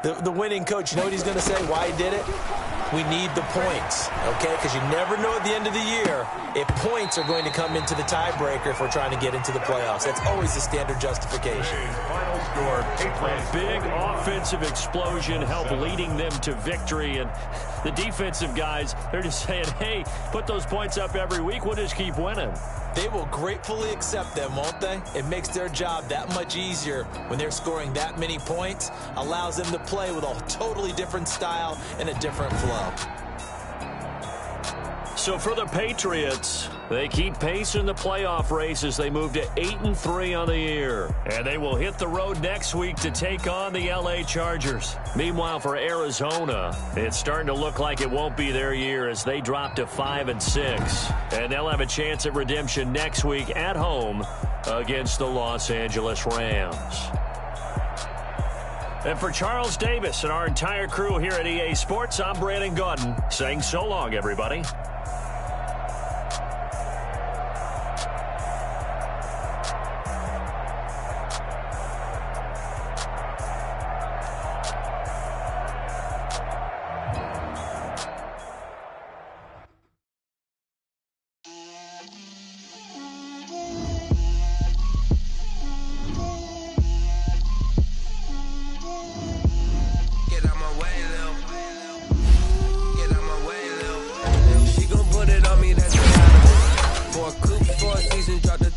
the winning coach, you know what he's going to say, why he did it? We need the points, okay? Because you never know at the end of the year if points are going to come into the tiebreaker if we're trying to get into the playoffs. That's always the standard justification. Final score, A big offensive explosion helped leading them to victory. And the defensive guys, they're just saying, hey, put those points up every week. We'll just keep winning. They will gratefully accept them, won't they? It makes their job that much easier when they're scoring that many points. Allows them to play with a totally different style and a different flow. So for the Patriots, they keep pace in the playoff race as they move to 8-3 on the year. And they will hit the road next week to take on the LA Chargers. Meanwhile, for Arizona, it's starting to look like it won't be their year as they drop to 5-6. And they'll have a chance at redemption next week at home against the Los Angeles Rams. And for Charles Davis and our entire crew here at EA Sports, I'm Brandon Gaudin saying so long, everybody.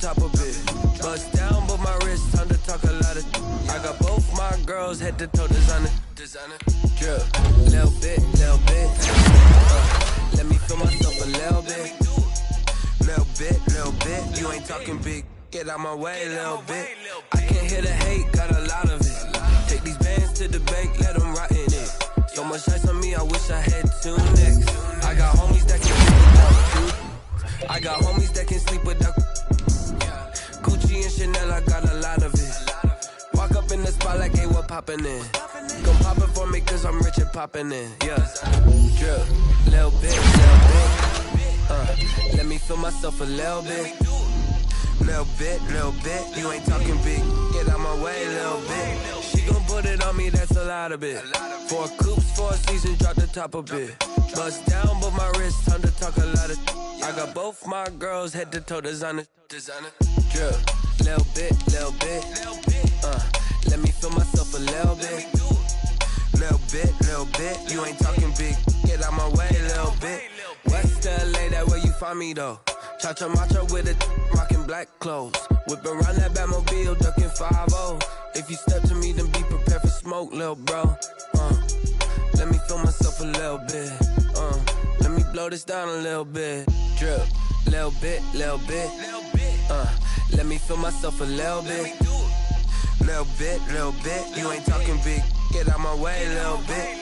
A bit. Bust down, but my wrist time to talk a lot of. I got both my girls head to toe designer. Drip, little bit. Let me feel myself a little bit. Little bit. You ain't talking big. Get out my way, little bit. West LA, that where you find me though. Cha-cha macha with a rockin' black clothes. Whip around that Batmobile, ducking 5-0. If you step to me, then be prepared for smoke, little bro. Let me feel myself a little bit. Let me blow this down a little bit. Drip, little bit. Let me feel myself a little bit. Little bit. You ain't talking big. Get out my way, little bit.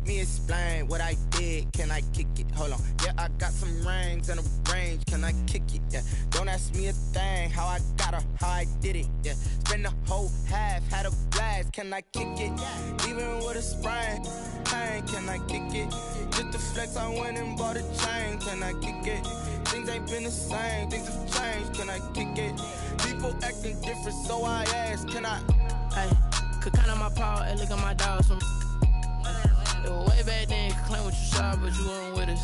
Explain what I did, can I kick it? Hold on, yeah, I got some rings and a range, can I kick it? Yeah, don't ask me a thing, how I got her, how I did it? Yeah, spend the whole half, had a blast, can I kick it? Even with a sprain, pain, can I kick it? Just the flex, I went and bought a chain, can I kick it? Things ain't been the same, things have changed, can I kick it? People acting different, so I ask, can I? Hey, could count on my power and look at my dogs from. Way back then, you could claim what you saw, but you weren't with us.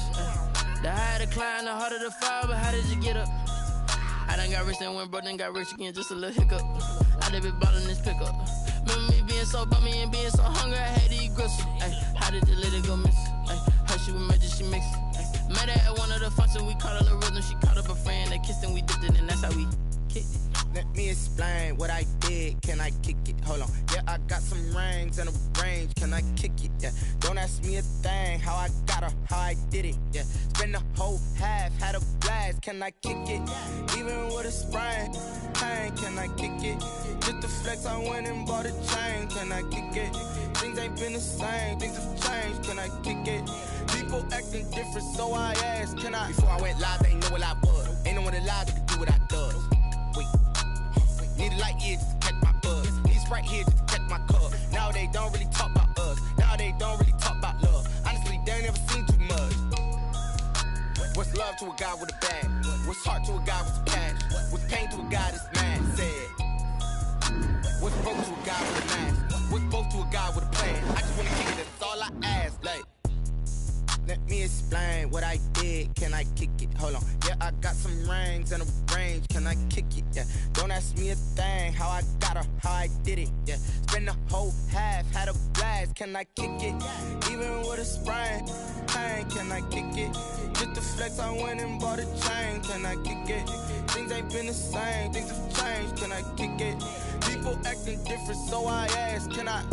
The higher the climb, the harder the fall, but how did you get up? I done got rich and went broke, then got rich again, just a little hiccup. I done been ballin' this pickup. Remember me being so bummy and being so hungry, I had to eat gristle. How did you let it go miss? How she with magic, she mixed it. Met her at one of the functions, we caught her rhythm, she caught up a friend, they kissed and we dipped it, and that's how we kicked it. Let me explain what I did, can I kick it? Hold on, yeah, I got some rings and a range, can I kick it? Yeah, don't ask me a thing, how I got her, how I did it? Yeah, spend the whole half, had a blast, can I kick it? Even with a sprain, pain, can I kick it? Just the flex, I went and bought a chain, can I kick it? Things ain't been the same, things have changed, can I kick it? People acting different, so I asked, can I? Before I went live, they ain't know what I was. Ain't no one alive that could do what I does. Wait. Need a light here just to catch my buzz. Need Sprite here just to catch my cup. Now they don't really talk about us. Now they don't really talk about love. Honestly, they ain't never seen too much. What's love to a guy with a bag? What's heart to a guy with some cash? What's pain to a guy that's mad? Said. What's broke to a guy with a mask? What's both to a guy with a plan? I just wanna kick it, that's all I ask. Like, let me explain what I did, can I kick it? Hold on, yeah, I got some rings and a range, can I kick it? Yeah, don't ask me a thing, how I got her, how I did it? Yeah, spend the whole half, had a blast, can I kick it? Even with a sprain, pain, can I kick it? Just the flex, I went and bought a chain, can I kick it? Things ain't been the same, things have changed. I kick it? People acting different, so I ask, can I?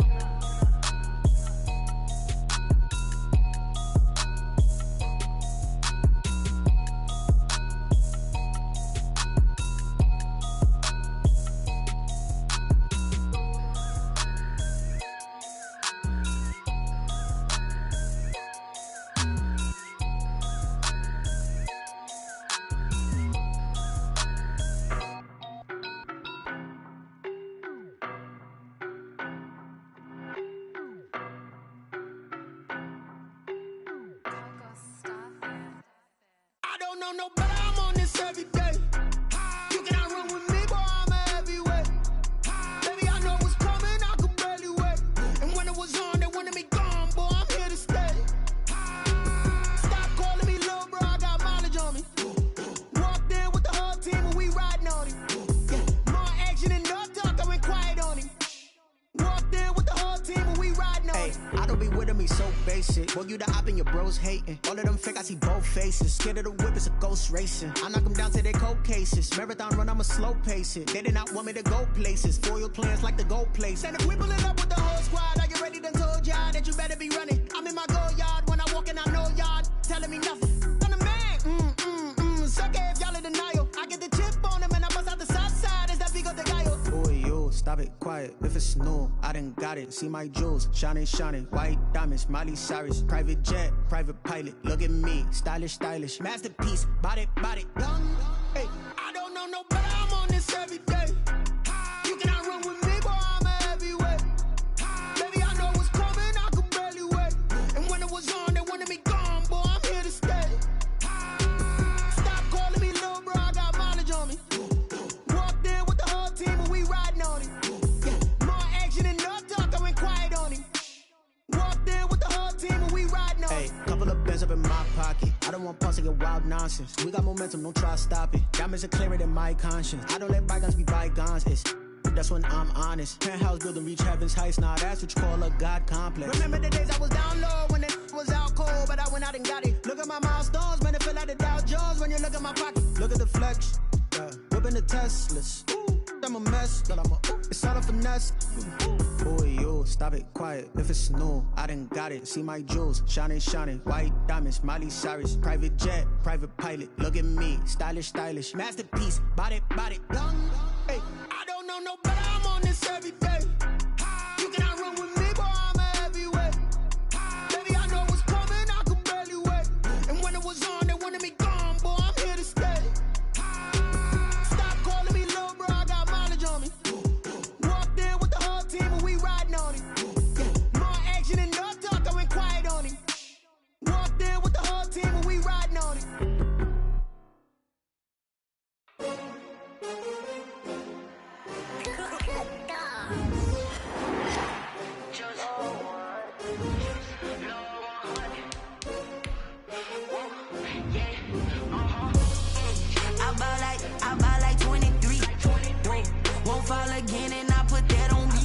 Racing. I knock them down to their cold cases. Marathon run, I'ma slow pace it. They did not want me to go places. Foil plans like the gold place. And if we pulling up with the whole squad, are you ready? Done told y'all that you better be running. I'm in my go yard when I walk in, I know y'all telling me nothing. I'm the man. Suck it if y'all in denial. I get the chip on them and I bust out the south side. Is that Vigo de Gallo? Boy, yo, stop it, quiet. If it's new, I done got it. See my jewels, shining, shining. White diamonds, Miley Cyrus. Private jet, private pilot. Look at me, stylish, stylish. Masterpiece, body, body. Hey, I don't know no better. I'm on this every day. You cannot run with me, boy. I'm a heavyweight. Baby, I know what's coming. I could barely wait. And when it was on, they wanted me gone, boy. I'm here to stay. Stop calling me little bro. I got mileage on me. Walked in with the whole team and we riding on it. Yeah, more action and no talk. I went quiet on him. Walked in with the whole team and we riding on it. Hey, couple of bands up in my pocket. I don't want pause to get wild nonsense. We got momentum, don't try to stop it. Diamonds are clearer than my conscience. I don't let bygones be bygones. That's when I'm honest. Penthouse building reach heaven's heights. Nah, that's what you call a God complex. Remember the days I was down low when it was out cold, but I went out and got it. Look at my milestones, man, it feel like the Dow Jones when you look at my pocket. Look at the flex, whipping the Teslas. I'm a mess, but it's all a finesse. Boy, yo, stop it, quiet. If it's new, I done got it. See my jewels, shining, shining. White diamonds, Miley Cyrus. Private jet, private pilot. Look at me, stylish, stylish. Masterpiece, body, body. Hey, I don't know no better. I'm on this every day. You cannot run with me, boy. I'm a heavyweight. Baby, I know what's coming. I could barely wait. And when it was on, they wanted me gone, boy. I'm here to stay. Walked in with the whole team and we riding on it. Yeah, more action and no talk. I went quiet on him. Walked in with the whole team and we riding on it. I buy like 23. Won't fall again and I put that on me.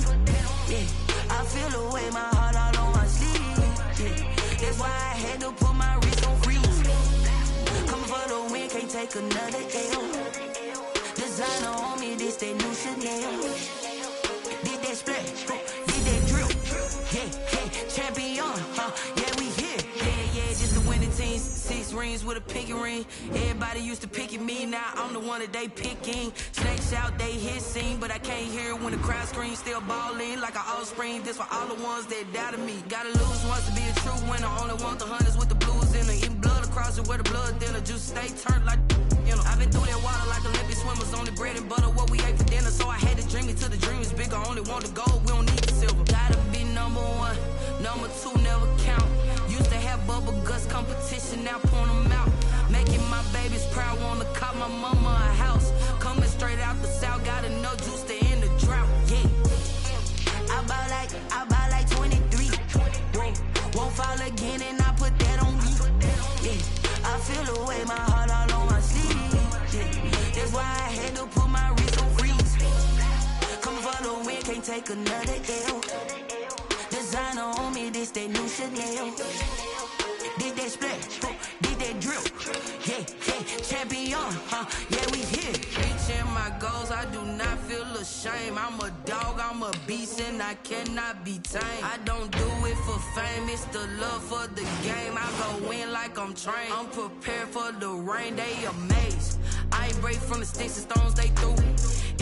Yeah, I feel the way my heart all on my sleeve. Yeah, that's why I had to put my wrist on freeze. Coming for the win, can't take another L. Designer on me, this that new Chanel. Did that splash, did that drill. Yeah, champion, yeah, we here. Yeah, just the winning teams. 6 rings with a pinky ring. Everybody used to pick at me, now I'm the one that they picking. Snakes out, they hit scene, but I can't hear it when the crowd screams. Still ballin' like an offspring. This for all the ones that doubted me. Gotta lose once to be a true winner. Only want the hunters with the blues in it. Eating blood across it where the blood dinner. Juice stay turned like, you know. I've been through that water like Olympic swimmers. Only bread and butter, what we ate for dinner. So I had to dream it till the dream is bigger. Only want the gold, we don't need the silver. Gotta be number 1, number 2 never count. Used to have bubble guts competition, now point them out. Making my babies proud, wanna cop my mama a house. Coming straight out the south, got enough juice to end the drought. Yeah, I buy like 23. Won't fall again and I put that on me. Yeah, I feel the way my heart all on my sleeve. Yeah, that's why I had to put my wrist on freeze. Coming for the win, can't take another L. Designer on me, this that new Chanel. Did that splash, did that drill. Yeah, champion, yeah, we here. Reaching my goals, I do not feel a shame. I'm a dog, I'm a beast, and I cannot be tamed. I don't do it for fame, it's the love for the game. I go in like I'm trained. I'm prepared for the rain, they amazed. I ain't break from the sticks and stones they threw.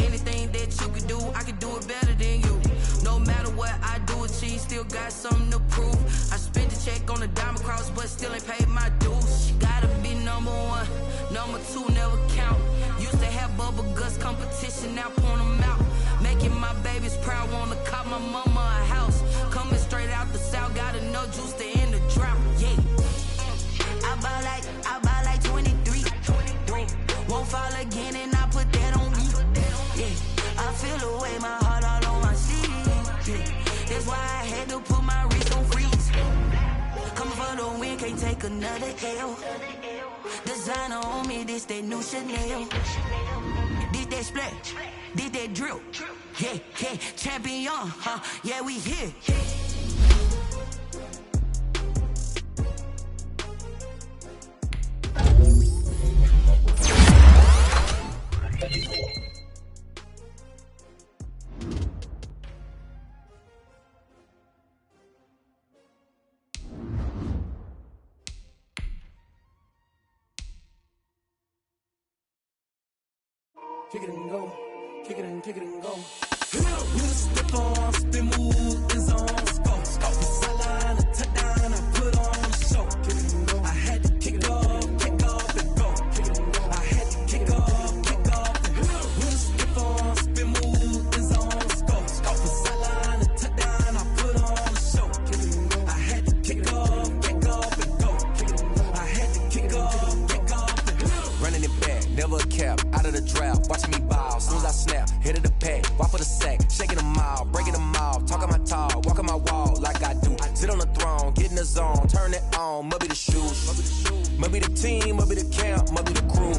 Anything that you could do, I could do it better than you. No matter what I do achieve, still got something to prove. I spent the check on the diamond cross, but still ain't paid my dues. Gotta be number one, number two never count. Used to have bubble guts competition, now point them out. Making my babies proud, wanna cop my mama a house. Coming straight out the south, got enough juice to end the drought. Yeah, I buy like 23. Won't fall again, and I put that on me. Yeah, I feel the way, my heart all on my sleeve. Yeah, that's why I had to put my wrist on freeze. Coming for the win, can't take another L. Designer on me, this that new Chanel. This that splash, this that drill. Yeah, yeah, champion, huh? Yeah, we here. Kick it and go, kick it and go. Step on, spin, move, is on, go. Sideline, a touchdown, I put on a show. Kick it and go. I had to kick off and go. Kick it and go. I had to kick off and go. Step on, spin, move, is on, go. Sideline, a touchdown, I put on a show. Kick it and go. I had to kick off and go. Kick it and go. I had to kick off and go. Running it back, never a cap, out of the drought. Watching me ball, soon as I snap, hit of the pack, walk for the sack, shaking them all, breaking them off, talking my talk, walking my wall like I do. Sit on the throne, get in the zone, turn it on, must be the shoes, must be the team, must be the camp, must be the crew.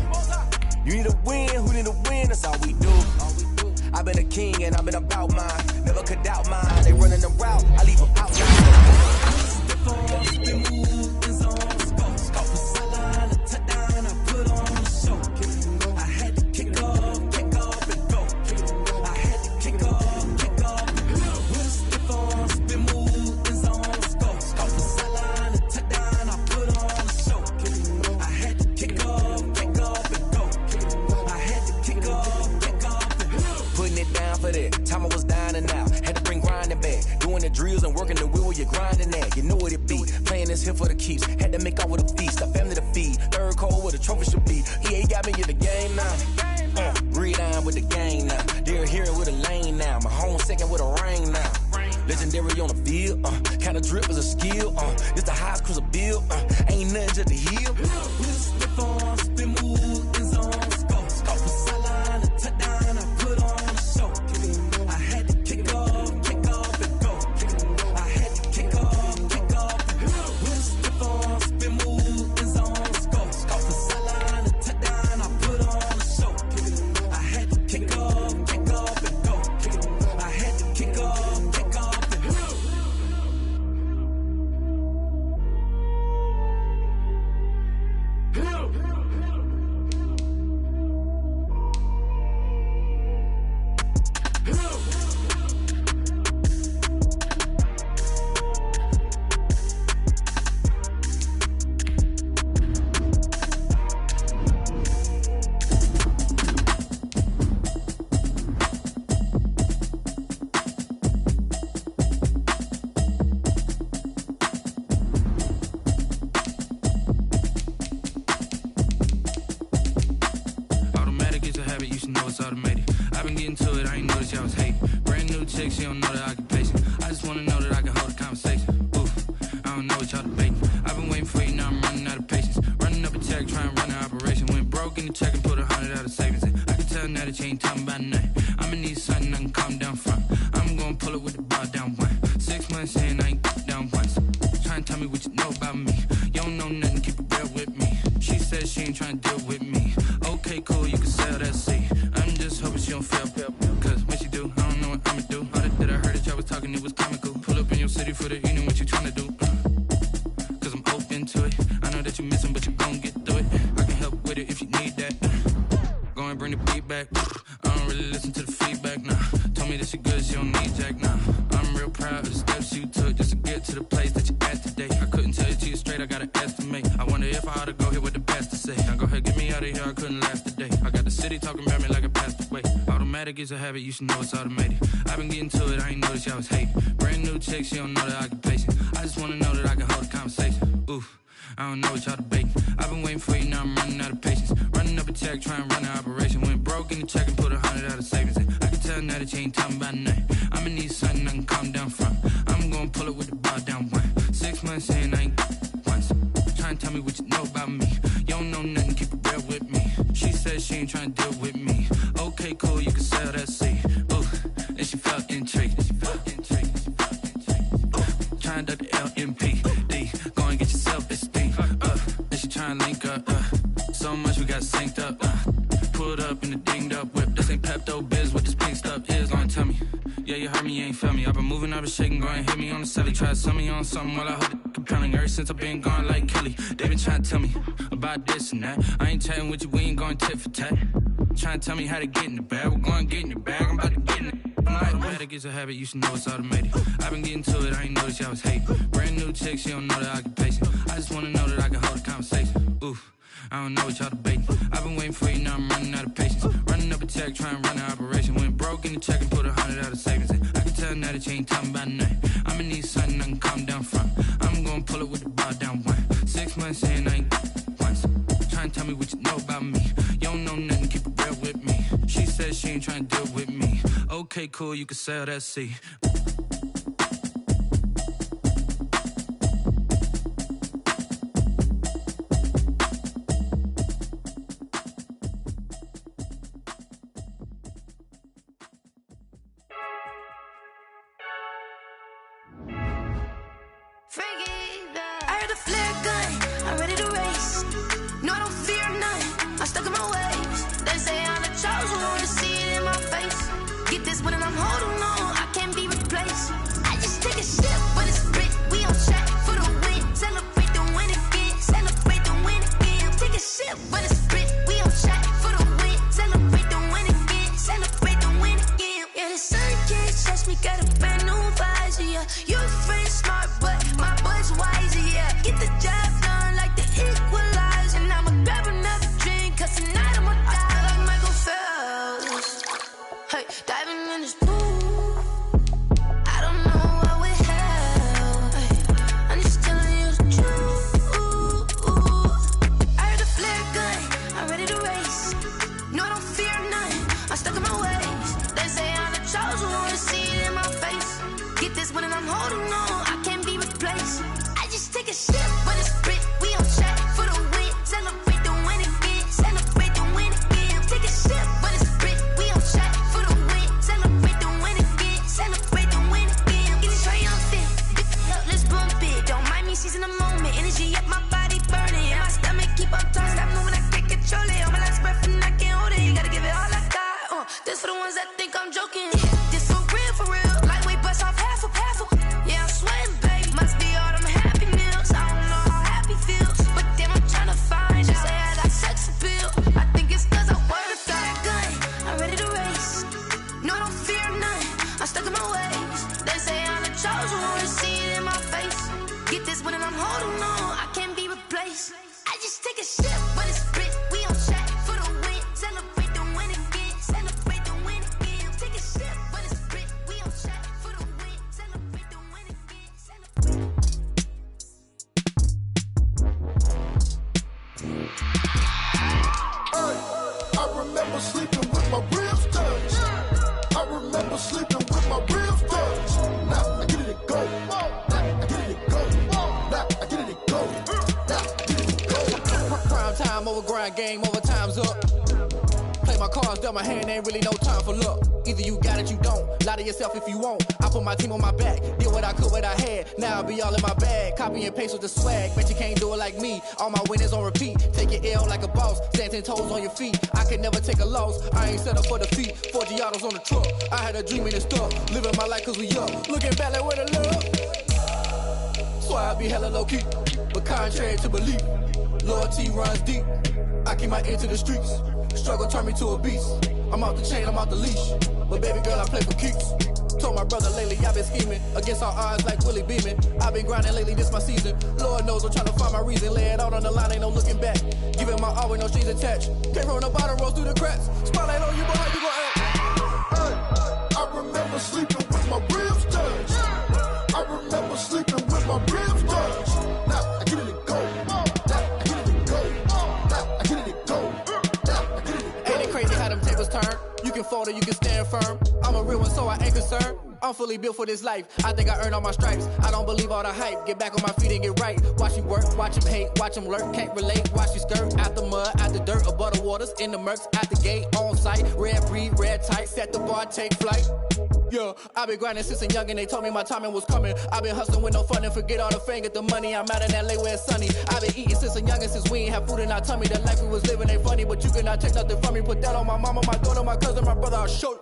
You need a win, who need a win, that's all we do. I've been a king and I've been about mine, never could doubt mine, they running the route, I leave them outside. Time I was dying and out, had to bring grinding back. Doing the drills and working the wheel where you're grinding at. You know what it be, playing this here for the keeps. Had to make out with a feast, a family to feed. Third cold where the trophy should be. EA got me in the game now. Read on with the game now. They're here with a lane now. My home second with a ring now. Legendary on the field, kind of drip is a skill. This the highest cruiser bill, ain't nothing just to heal. Step on, spin, move, is on, scope. Sideline, a touchdown, I put on a show. I had to kick off and go. I had to kick off and go. Step on, spin, move, is on, scope. Sideline, a touchdown, I put on a show. I had to kick off and go. I had to kick off and go. She don't know that I can place it. I just wanna know that I can hold a conversation. Oof, I don't know what y'all debating. I've been waiting for you, now I'm running out of patience. Running up a check, trying to run an operation. Went broke in the check and put 100 out of savings in. I can tell now that you ain't talking about nothing. I'ma need something I can calm down front. I'm gonna pull it with the bar down one. 6 months in, I ain't down once. Trying to tell me what you know about me. You don't know nothing, keep it real with me. She said she ain't trying to deal with me. Okay, cool, you can sell that seat. I'm just hoping she don't fail. Cause when she do, I don't know what I'ma do. All that I heard that y'all was talking, it was comical. Pull up in your city for the evening, what you tryna do? Cause I'm open to it. I know that you missing, but you gon' get through it. I can help with it if you need that. Go and bring the beat back. I don't really listen to the feedback, nah. me that she good, she don't need Jack now. I'm real proud of the steps you took just to get to the place that you at today. I couldn't tell you to you straight, I gotta estimate. I wonder if I ought to go here with the best to say. Now go ahead, get me out of here, I couldn't last today. I got the city talking about me like I passed away. Automatic is a habit, you should know it's automated. I've been getting to it, I ain't noticed y'all was hating. Brand new chick, she don't know the occupation. I just wanna know that I can hold a conversation. Oof, I don't know what y'all debating. I've been waiting for you, now I'm running out of patience. Running up a check, trying to run an operation. Went broke in the check and put 100 out of savings in. I can tell now that you ain't talking about nothing. I'ma need something I can calm down from. I'm gonna pull it with the bar down one. 6 months in, I ain't once. Trying to tell me what you know about me. You don't know nothing, keep it real with me. She said she ain't trying to deal with me. Okay, cool, you can sell that seed. Ooh, and she felt intrigued. Trying to duck the LMPD. Go and get your self-esteem. And she trying to link up. So much we got synced up. Pulled up in the dinged up whip. This ain't Pepto-Biz, what this pink stuff is. Long tell me. Yeah, you heard me, you ain't felt me. I've been moving, I've been shaking, go and hit me on the celly. Try to sell me on something while I hold it compelling. Ever since I've been gone like Kelly, they been trying to tell me about this and that. I ain't chatting with you, we ain't going tit for tat. Trying to tell me how to get in the bag. We're going to get in the bag, I'm about to get in it. Automatic is a habit, you should know it's automated. I've been getting to it, I ain't noticed y'all was hating. Brand new chick, she don't know the occupation. I just wanna know that I can hold a conversation. Oof, I don't know what y'all debating. I've been waiting for you, now I'm running out of patience. Running up a check, trying to run an operation. Went broke in the check and put 100 out of savings in. I can tell now that you ain't talking about nothing. I'ma need something I can calm down from. I'm gonna pull it with the bar down one. 6 months in, I ain't once. Trying to tell me what you know about me. You don't know nothing, keep it real with me. She said she ain't trying to deal with me. Okay, cool, you can sell that seed. I heard the flare gun, I'm ready to race. No, I don't fear none, I'm stuck in my ways. They say I'm the chosen one, to see it in my face. Get this one and I'm holding on, I can't be replaced. I just take a sip, but it's split, we on track for the win. Celebrate the win again, celebrate the win again. Take a sip, but it's split, we on track for the win. Celebrate the win again, celebrate the win again. Yeah, the sun can't touch me, got a brand new visor, yeah. You friend smart, but my boy's wiser, yeah. Get the job done like the equalizer. And I'ma grab another drink, cause tonight I'ma die like Michael Phelps. Hey, diving in this pool, I don't know what we have. Hey, I'm just telling you the truth. I heard the flare gun, I'm ready to race. No, I don't fear none, I'm stuck in my ways. They say I'm the chosen one, to see it in my face. Get this one and I'm holding on, I can't be replaced. I just take a sip, but it's split, we on track for the win. Celebrate the win again, celebrate the win again. Take a sip, but it's split, we on track for the win. Celebrate the win again, celebrate the win again. Get it triumphant, look, let's bump it. Don't mind me, she's in the moment. Energy up, my body burning, and my stomach keep up turning. Stop moving, I can't control it. On my last breath and I can't hold it. You gotta give it all I got. This for the ones that think I'm joking. This for real, lightweight bust off half a. Yeah, I'm sweating, babe. Must be all them happy meals. I don't know how happy feels, but damn, I'm trying to find out. Say I got sex appeal. I think it's cause I work a gun. I'm ready to race. No, I don't fear none, I'm stuck in my ways. They say I'm the chosen one, to see it in my face. Get this one and I'm holding on, I can't be replaced. I just take a sip, but it's split, we on track for the win. Celebrate the win again, celebrate the win again. Take a sip, but it's split, we on track for the win. Celebrate the win again, celebrate. I remember sleeping with my ribs touched. I remember sleeping with my ribs touched. Now I get it and go. Now I get it and go. Now I get it and go. Now I get it and go. Prime time over grind game, over time's up. Play my cards, dealt my hand, ain't really no time for luck. Either you got it, you don't. Lie to yourself if you won't. I put my team on my back, did what I could, what I had. Now I'll be all in my bag. Copy and paste with the swag. Bet you can't do it like me. All my winners on repeat. Take your L like a boss. Stand 10 toes on your feet. I can never take a loss. I ain't set up for defeat. 4 Giottos on the truck. I had a dream and it's stuck. Living my life cause we up. Looking back like where the love. So I be hella low key. But contrary to belief, loyalty runs deep. I keep my ear to the streets. Struggle turned me to a beast. I'm off the chain, I'm off the leash. But baby girl, I play for keeps. Told my brother lately I've been scheming against all odds like Willie Beeman. I've been grinding lately, this my season. Lord knows I'm trying to find my reason. Lay it out on the line, ain't no looking back. Giving my all with no strings attached. Came from the bottom, rose through the cracks. Spotlight on you, but how you gon' act? I remember sleeping with my ribs touched. I remember sleeping with my ribs touched. Now I get it and go. Now I get it and go. Now I get it and go. Now I get it and go. Ain't it crazy how them tables turn? You can fold or you can stand firm. I'm a real one, so I ain't concerned. I'm fully built for this life. I think I earned all my stripes. I don't believe all the hype. Get back on my feet and get right. Watch you work, watch him hate, watch him lurk. Can't relate, watch you skirt. Out the mud, out the dirt, above the waters, in the murks, out the gate, on site. Red breed, red tight, set the bar, take flight. Yeah, I've been grinding since a youngin'. They told me my timing was coming. I've been hustling with no fun and forget all the fame, get the money. I'm out in LA where it's sunny. I've been eating since a youngin', since we ain't have food in our tummy. The life we was living ain't funny, but you cannot take nothing from me. Put that on my mama, my daughter, my cousin, my brother. I'll show you.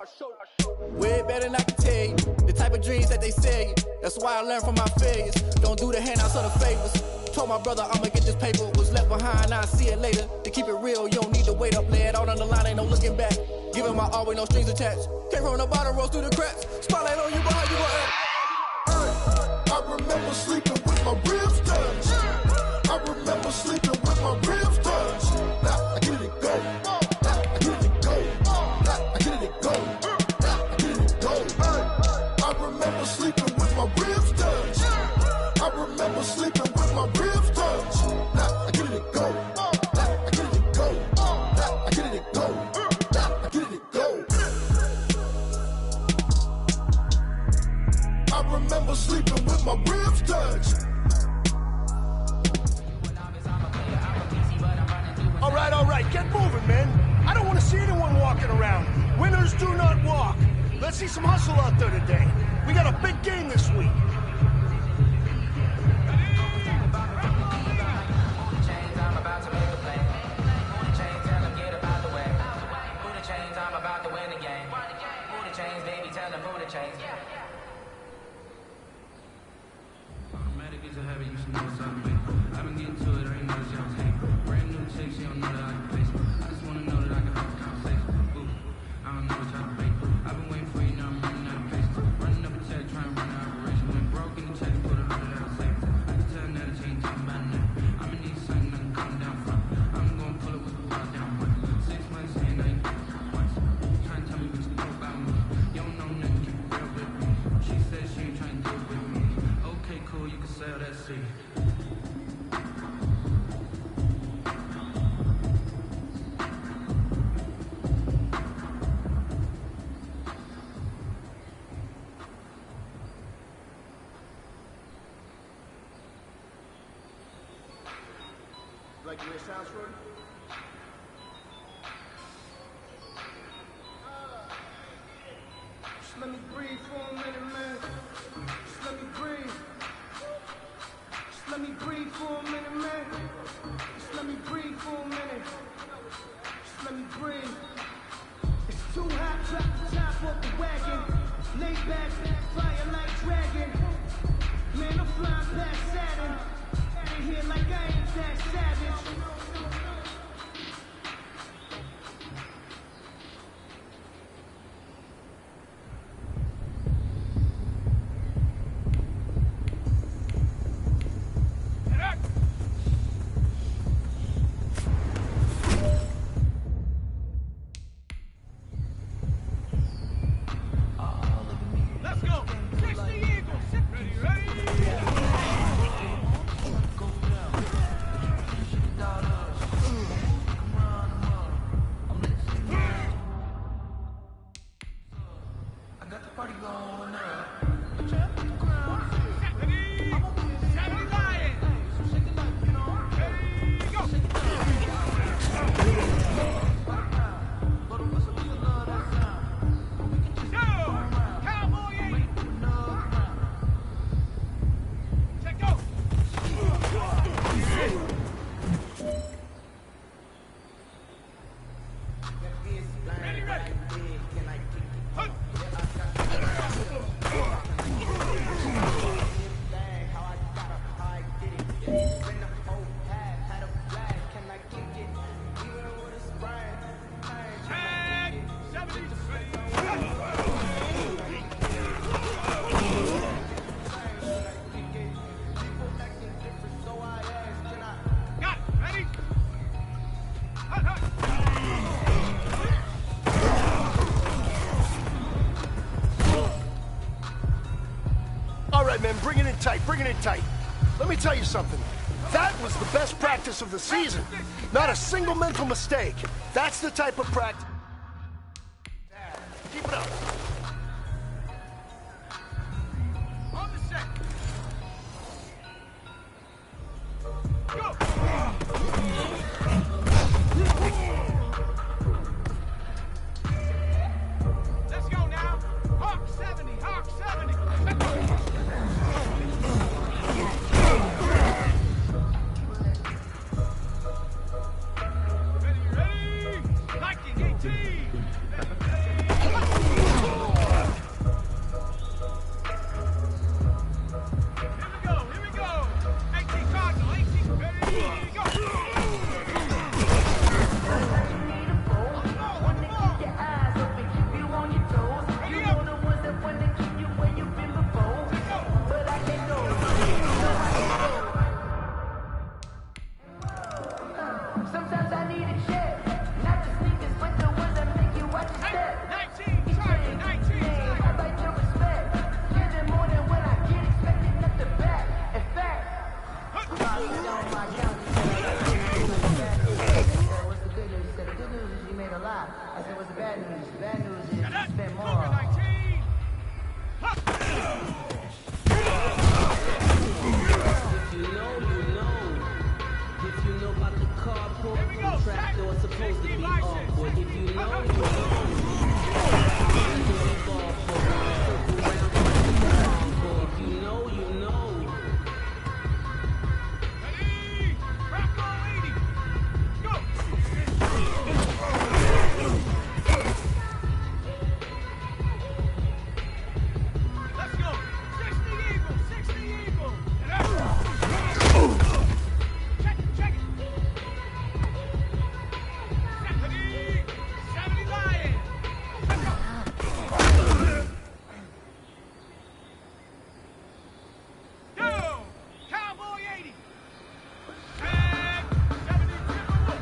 Way better than I can tell you. The type of dreams that they sell you. That's why I learned from my failures. Don't do the handouts or the favors. Told my brother I'ma get this paper. Was left behind, I'll see it later. To keep it real, you don't need to wait up. Lay it out on the line, ain't no looking back. Giving my all with no strings attached. Came from the bottom, rose through the cracks. Spotlight on you, but how you gon' act? I remember sleeping with my ribs touched. I remember sleeping with my ribs touched. Now I get it and go. Now I get it and go. Now I get it and go. Now I get it and go. I remember sleeping with my ribs touched. I remember sleeping with my ribs touched. Now I get it and go. Now I get it and go. Now I get it and go. Now I get it and go. I remember sleeping with my ribs touched. All right, get moving, man. I don't want to see anyone walking around. Winners do not walk. Let's see some hustle out there today. We got a big game this week. I've been getting to it, I ain't know this young tank. Brand new chick, she don't know that I can face. I just wanna know that I can have a conversation. Ooh, I don't know what y'all to fake. I've been waiting for you, now I'm running out of patience. Running up a check, trying to run an operation. Went broke in the checks, put 100 out of savings. I can tell that she ain't talking about nothing. I'ma need something I can come down from. I'm gonna pull it with the bar down one. 6 months in, I ain't once. Trying to tell me what you know about me. You don't know nothing, keep it real with me. She said she ain't trying to do it with me. Okay, cool, you can sell that seed. Like the way it sounds, Shorty? Just let me breathe for a minute, man. Just let me breathe. Just let me breathe for a minute, man. Just let me breathe for a minute. Just let me breathe. It's too hot, drop the top off the wagon. Lay back, fire like dragon. Man, I'm flying past Saturn. Out here like I ain't that savage. Let's go! Catch the Eagles! Ready? right, man, bring it in tight, bring it in tight. Let me tell you something. That was the best practice of the season. Not a single mental mistake. That's the type of practice. Keep it up. On the set. Go! Let's go now. Hawk 70, Hawk 70. Ready? 1918. Sometimes I need a check, not the sneakers, but the ones that make you watch your step. 19, target, 19. I like your respect. Give them more than what I get, expecting nothing back. In fact, my county said, what's the good news? He said, the good news is you made a lot. I said, what's the bad news? The bad news is you spent more. If you know about the carport, trap door supposed to be awkward. If you know, you know. If you know. Ready? Rocco 80. Go! Let's go. 60 Eagle, 60 Eagle. Check it, check it. 70, 70 Lion. Let's go. Go! Cowboy 80. And 70 Timberwolf.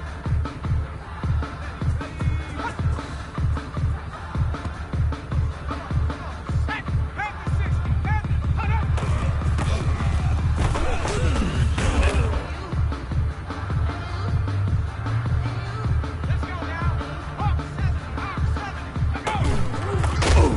Set. Panther 60. Panther. Cut up. Let's go now. Hawk 70. Hawk 70. Let's go.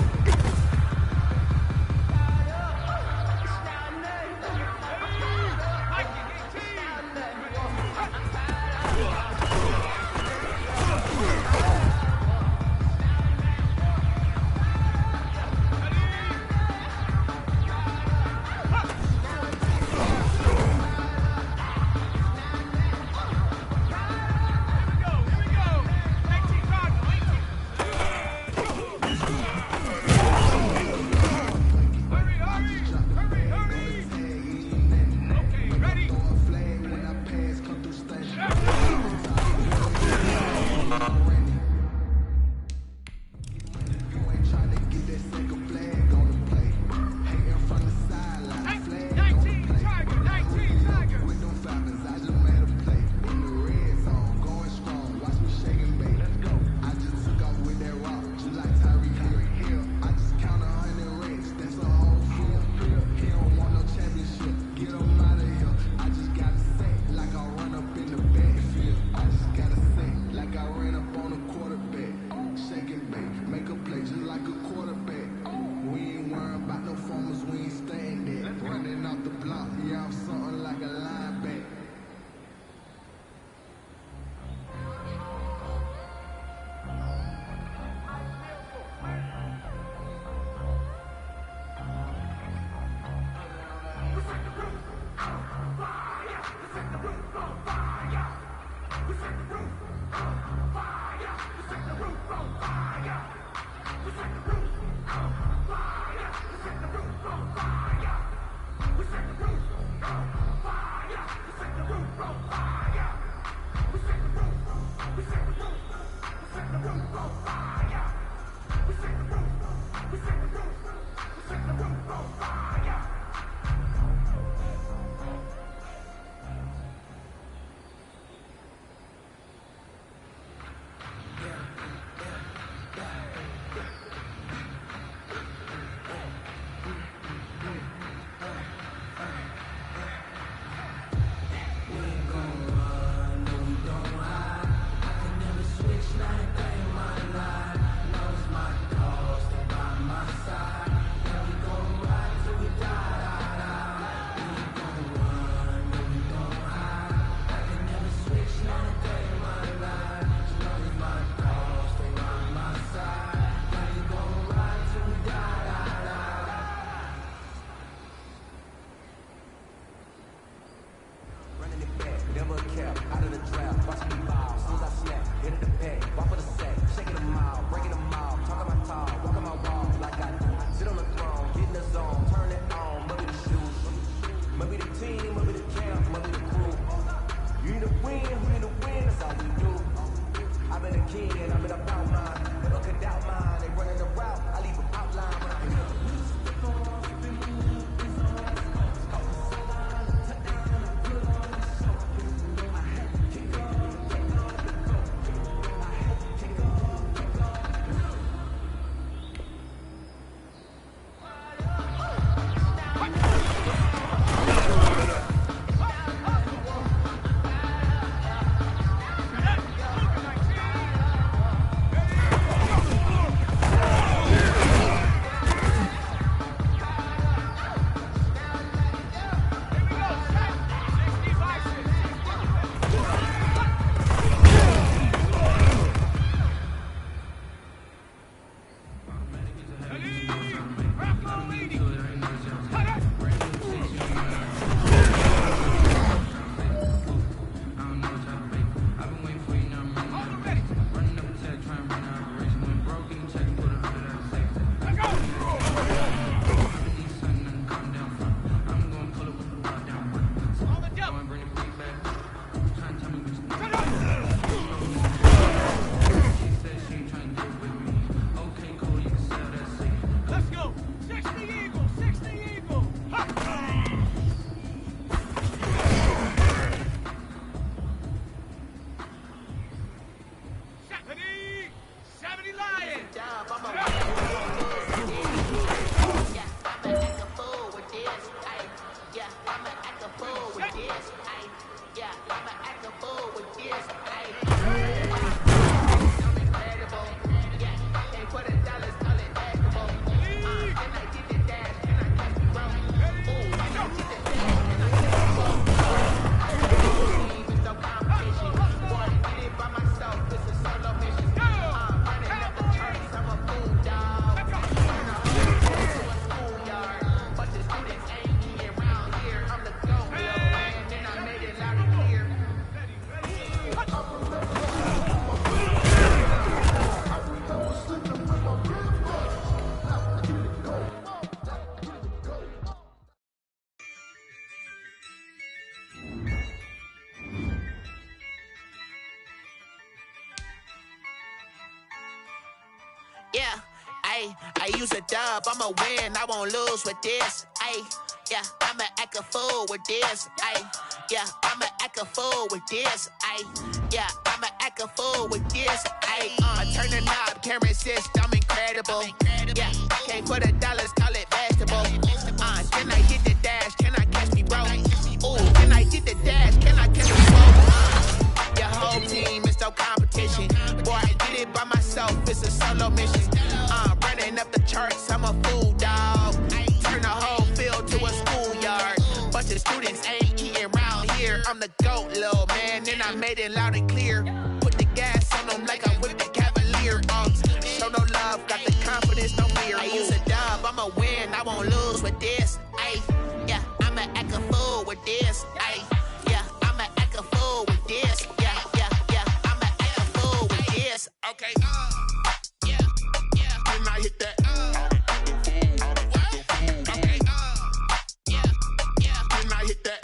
Ayy, I use a dub, I'ma win, I won't lose with this. Ayy, yeah, I'ma act a fool with this. Ayy, yeah, I'ma act a fool with this. Ayy, yeah, I'ma act a fool with this. Ayy, turn the knob, can't resist, I'm incredible. Yeah, can't put a dollars, call it vegetable. Can I hit the dash, can I catch me, bro? Ooh, can I hit the dash, can I catch me, bro? Your whole team is no competition. Boy, I did it by myself, it's a solo mission. Running up the charts, I'm a fool, dog. Turn the whole field to a schoolyard. Bunch of students ain't eating round here. I'm the GOAT, little man, and I made it loud and clear. Put the gas on them like I whipped the Cavalier. Show no love, got the confidence, no fear. I use a dub, I'ma win, I won't lose with this. Ay, yeah, I'ma act a fool with this. Ay, yeah, I'ma act a fool with this. Yeah, yeah, yeah, I'ma act a fool with this. Okay, yeah, yeah, can I hit that? Okay, yeah, yeah, can I hit that?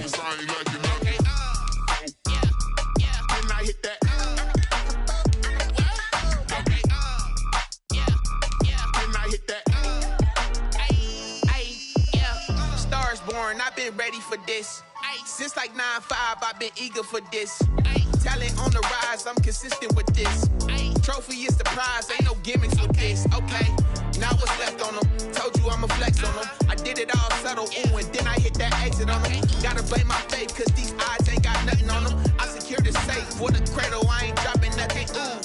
Cause I ain't like it. Okay, yeah, yeah, can I hit that? Okay, yeah, yeah, can I hit that? Yeah, Stars born, I've been ready for this. Since like 9-5, I've been eager for this. Talent on the rise, I'm consistent with this. Trophy is the prize, ain't no gimmicks with this. Okay, now what's left on them? Told you I'ma flex on them. I did it all subtle, ooh, and then I hit that exit on them. Gotta blame my faith, cause these odds ain't got nothing on them. I secured the safe for the cradle, I ain't dropping nothing, ooh.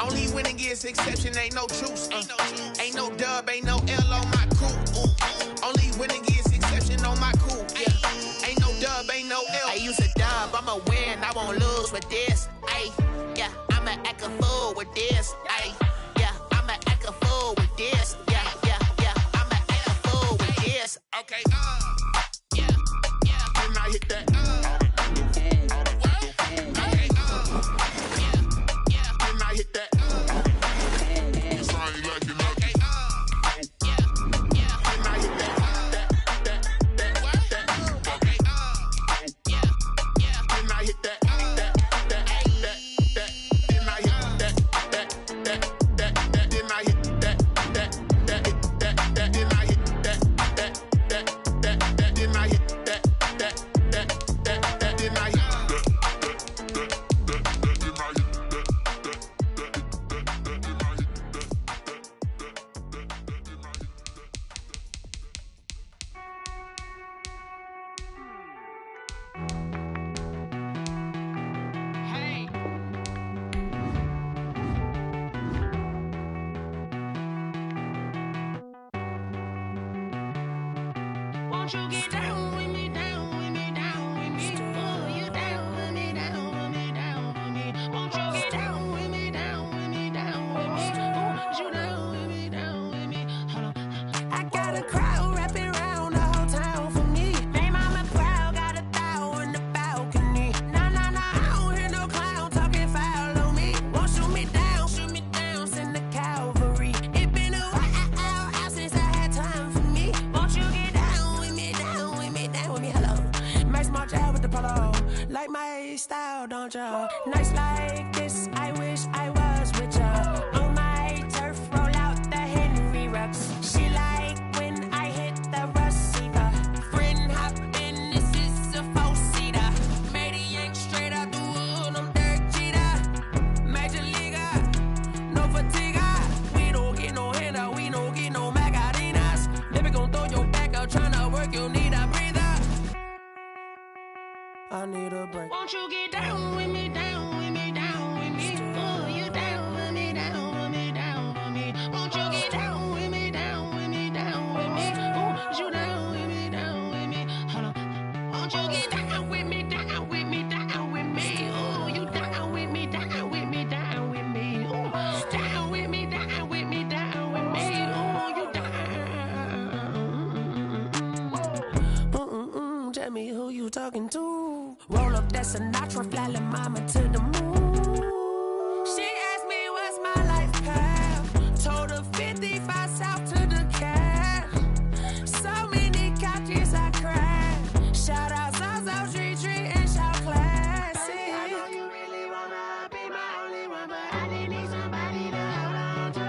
Only winning is exception, ain't no truce. Ain't no dub, ain't no L on my crew. Ooh. Only winning is exception on my crew. Yeah. Ain't no dub, ain't no L. I use a dub, I'ma win, I won't lose with this. Ay, yeah, I'ma act a fool with this. Ay, yeah, I'ma act a fool with this. Yeah, yeah, yeah, I'ma act a fool with this. Okay, yeah, yeah, can I hit that? Okay, yeah, yeah, can I hit that? Cause I ain't like it. Okay, yeah, yeah, can I hit that? Okay, yeah, yeah, can I hit that? Won't you get down with me, down with me, down with me? Oh, you down with me, down with me, down with me. Won't you get down with me, down with me, down with me? Oh, you down with me, down with me? Hold on. I got a crowd wrapping around the whole town for me. They mama proud, got a thou on the balcony. Nah, nah, nah, I don't hear no clown talking foul on me. Won't shoot me down, send the cavalry. It been a while since I had time for me. Won't you get down with me, down with me, down with me? Hello. Max March out with the polo. Like my style, don't ya? Nights like this, I wish I was with ya. On my turf, roll out the Henry Rux. She like when I hit the receiver. Friend hop in, this is a four-seater. Made a yank straight out the wood, I'm Derek Jeter. Major leaguer, no fatigue. We don't get no handout, we don't get no Macarinas. Baby gon' throw your back out, tryna work, you need a breather. I need a break. Won't you get down with me, down with me, down with me? Oh, you down with me, down with me, down with me. Won't you get down with me, down with me, down with me? Oh, you down with me, down with me? Hold on. Won't you get down with me, down with me, down with me? Oh, you down with me, down with me, down with me? Oh, down with me, down with me, down with me? Oh, you down. Tell me who you talking to. Roll up that Sinatra, fly la mama to the moon. She asked me what's my life path. Told her 55 south to the cat. So many couches I cried. Shout out Zazo, Tree Tree, and shout classic. I know you really wanna be my only one, but I didn't need somebody to hold on to.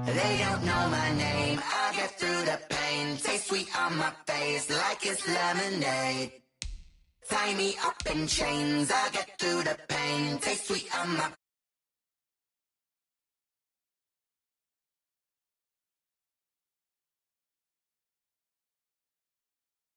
They don't know my name. I get through the pain. Taste sweet on my face like it's lemonade. Tie me up in chains. I get through the pain. Taste sweet on my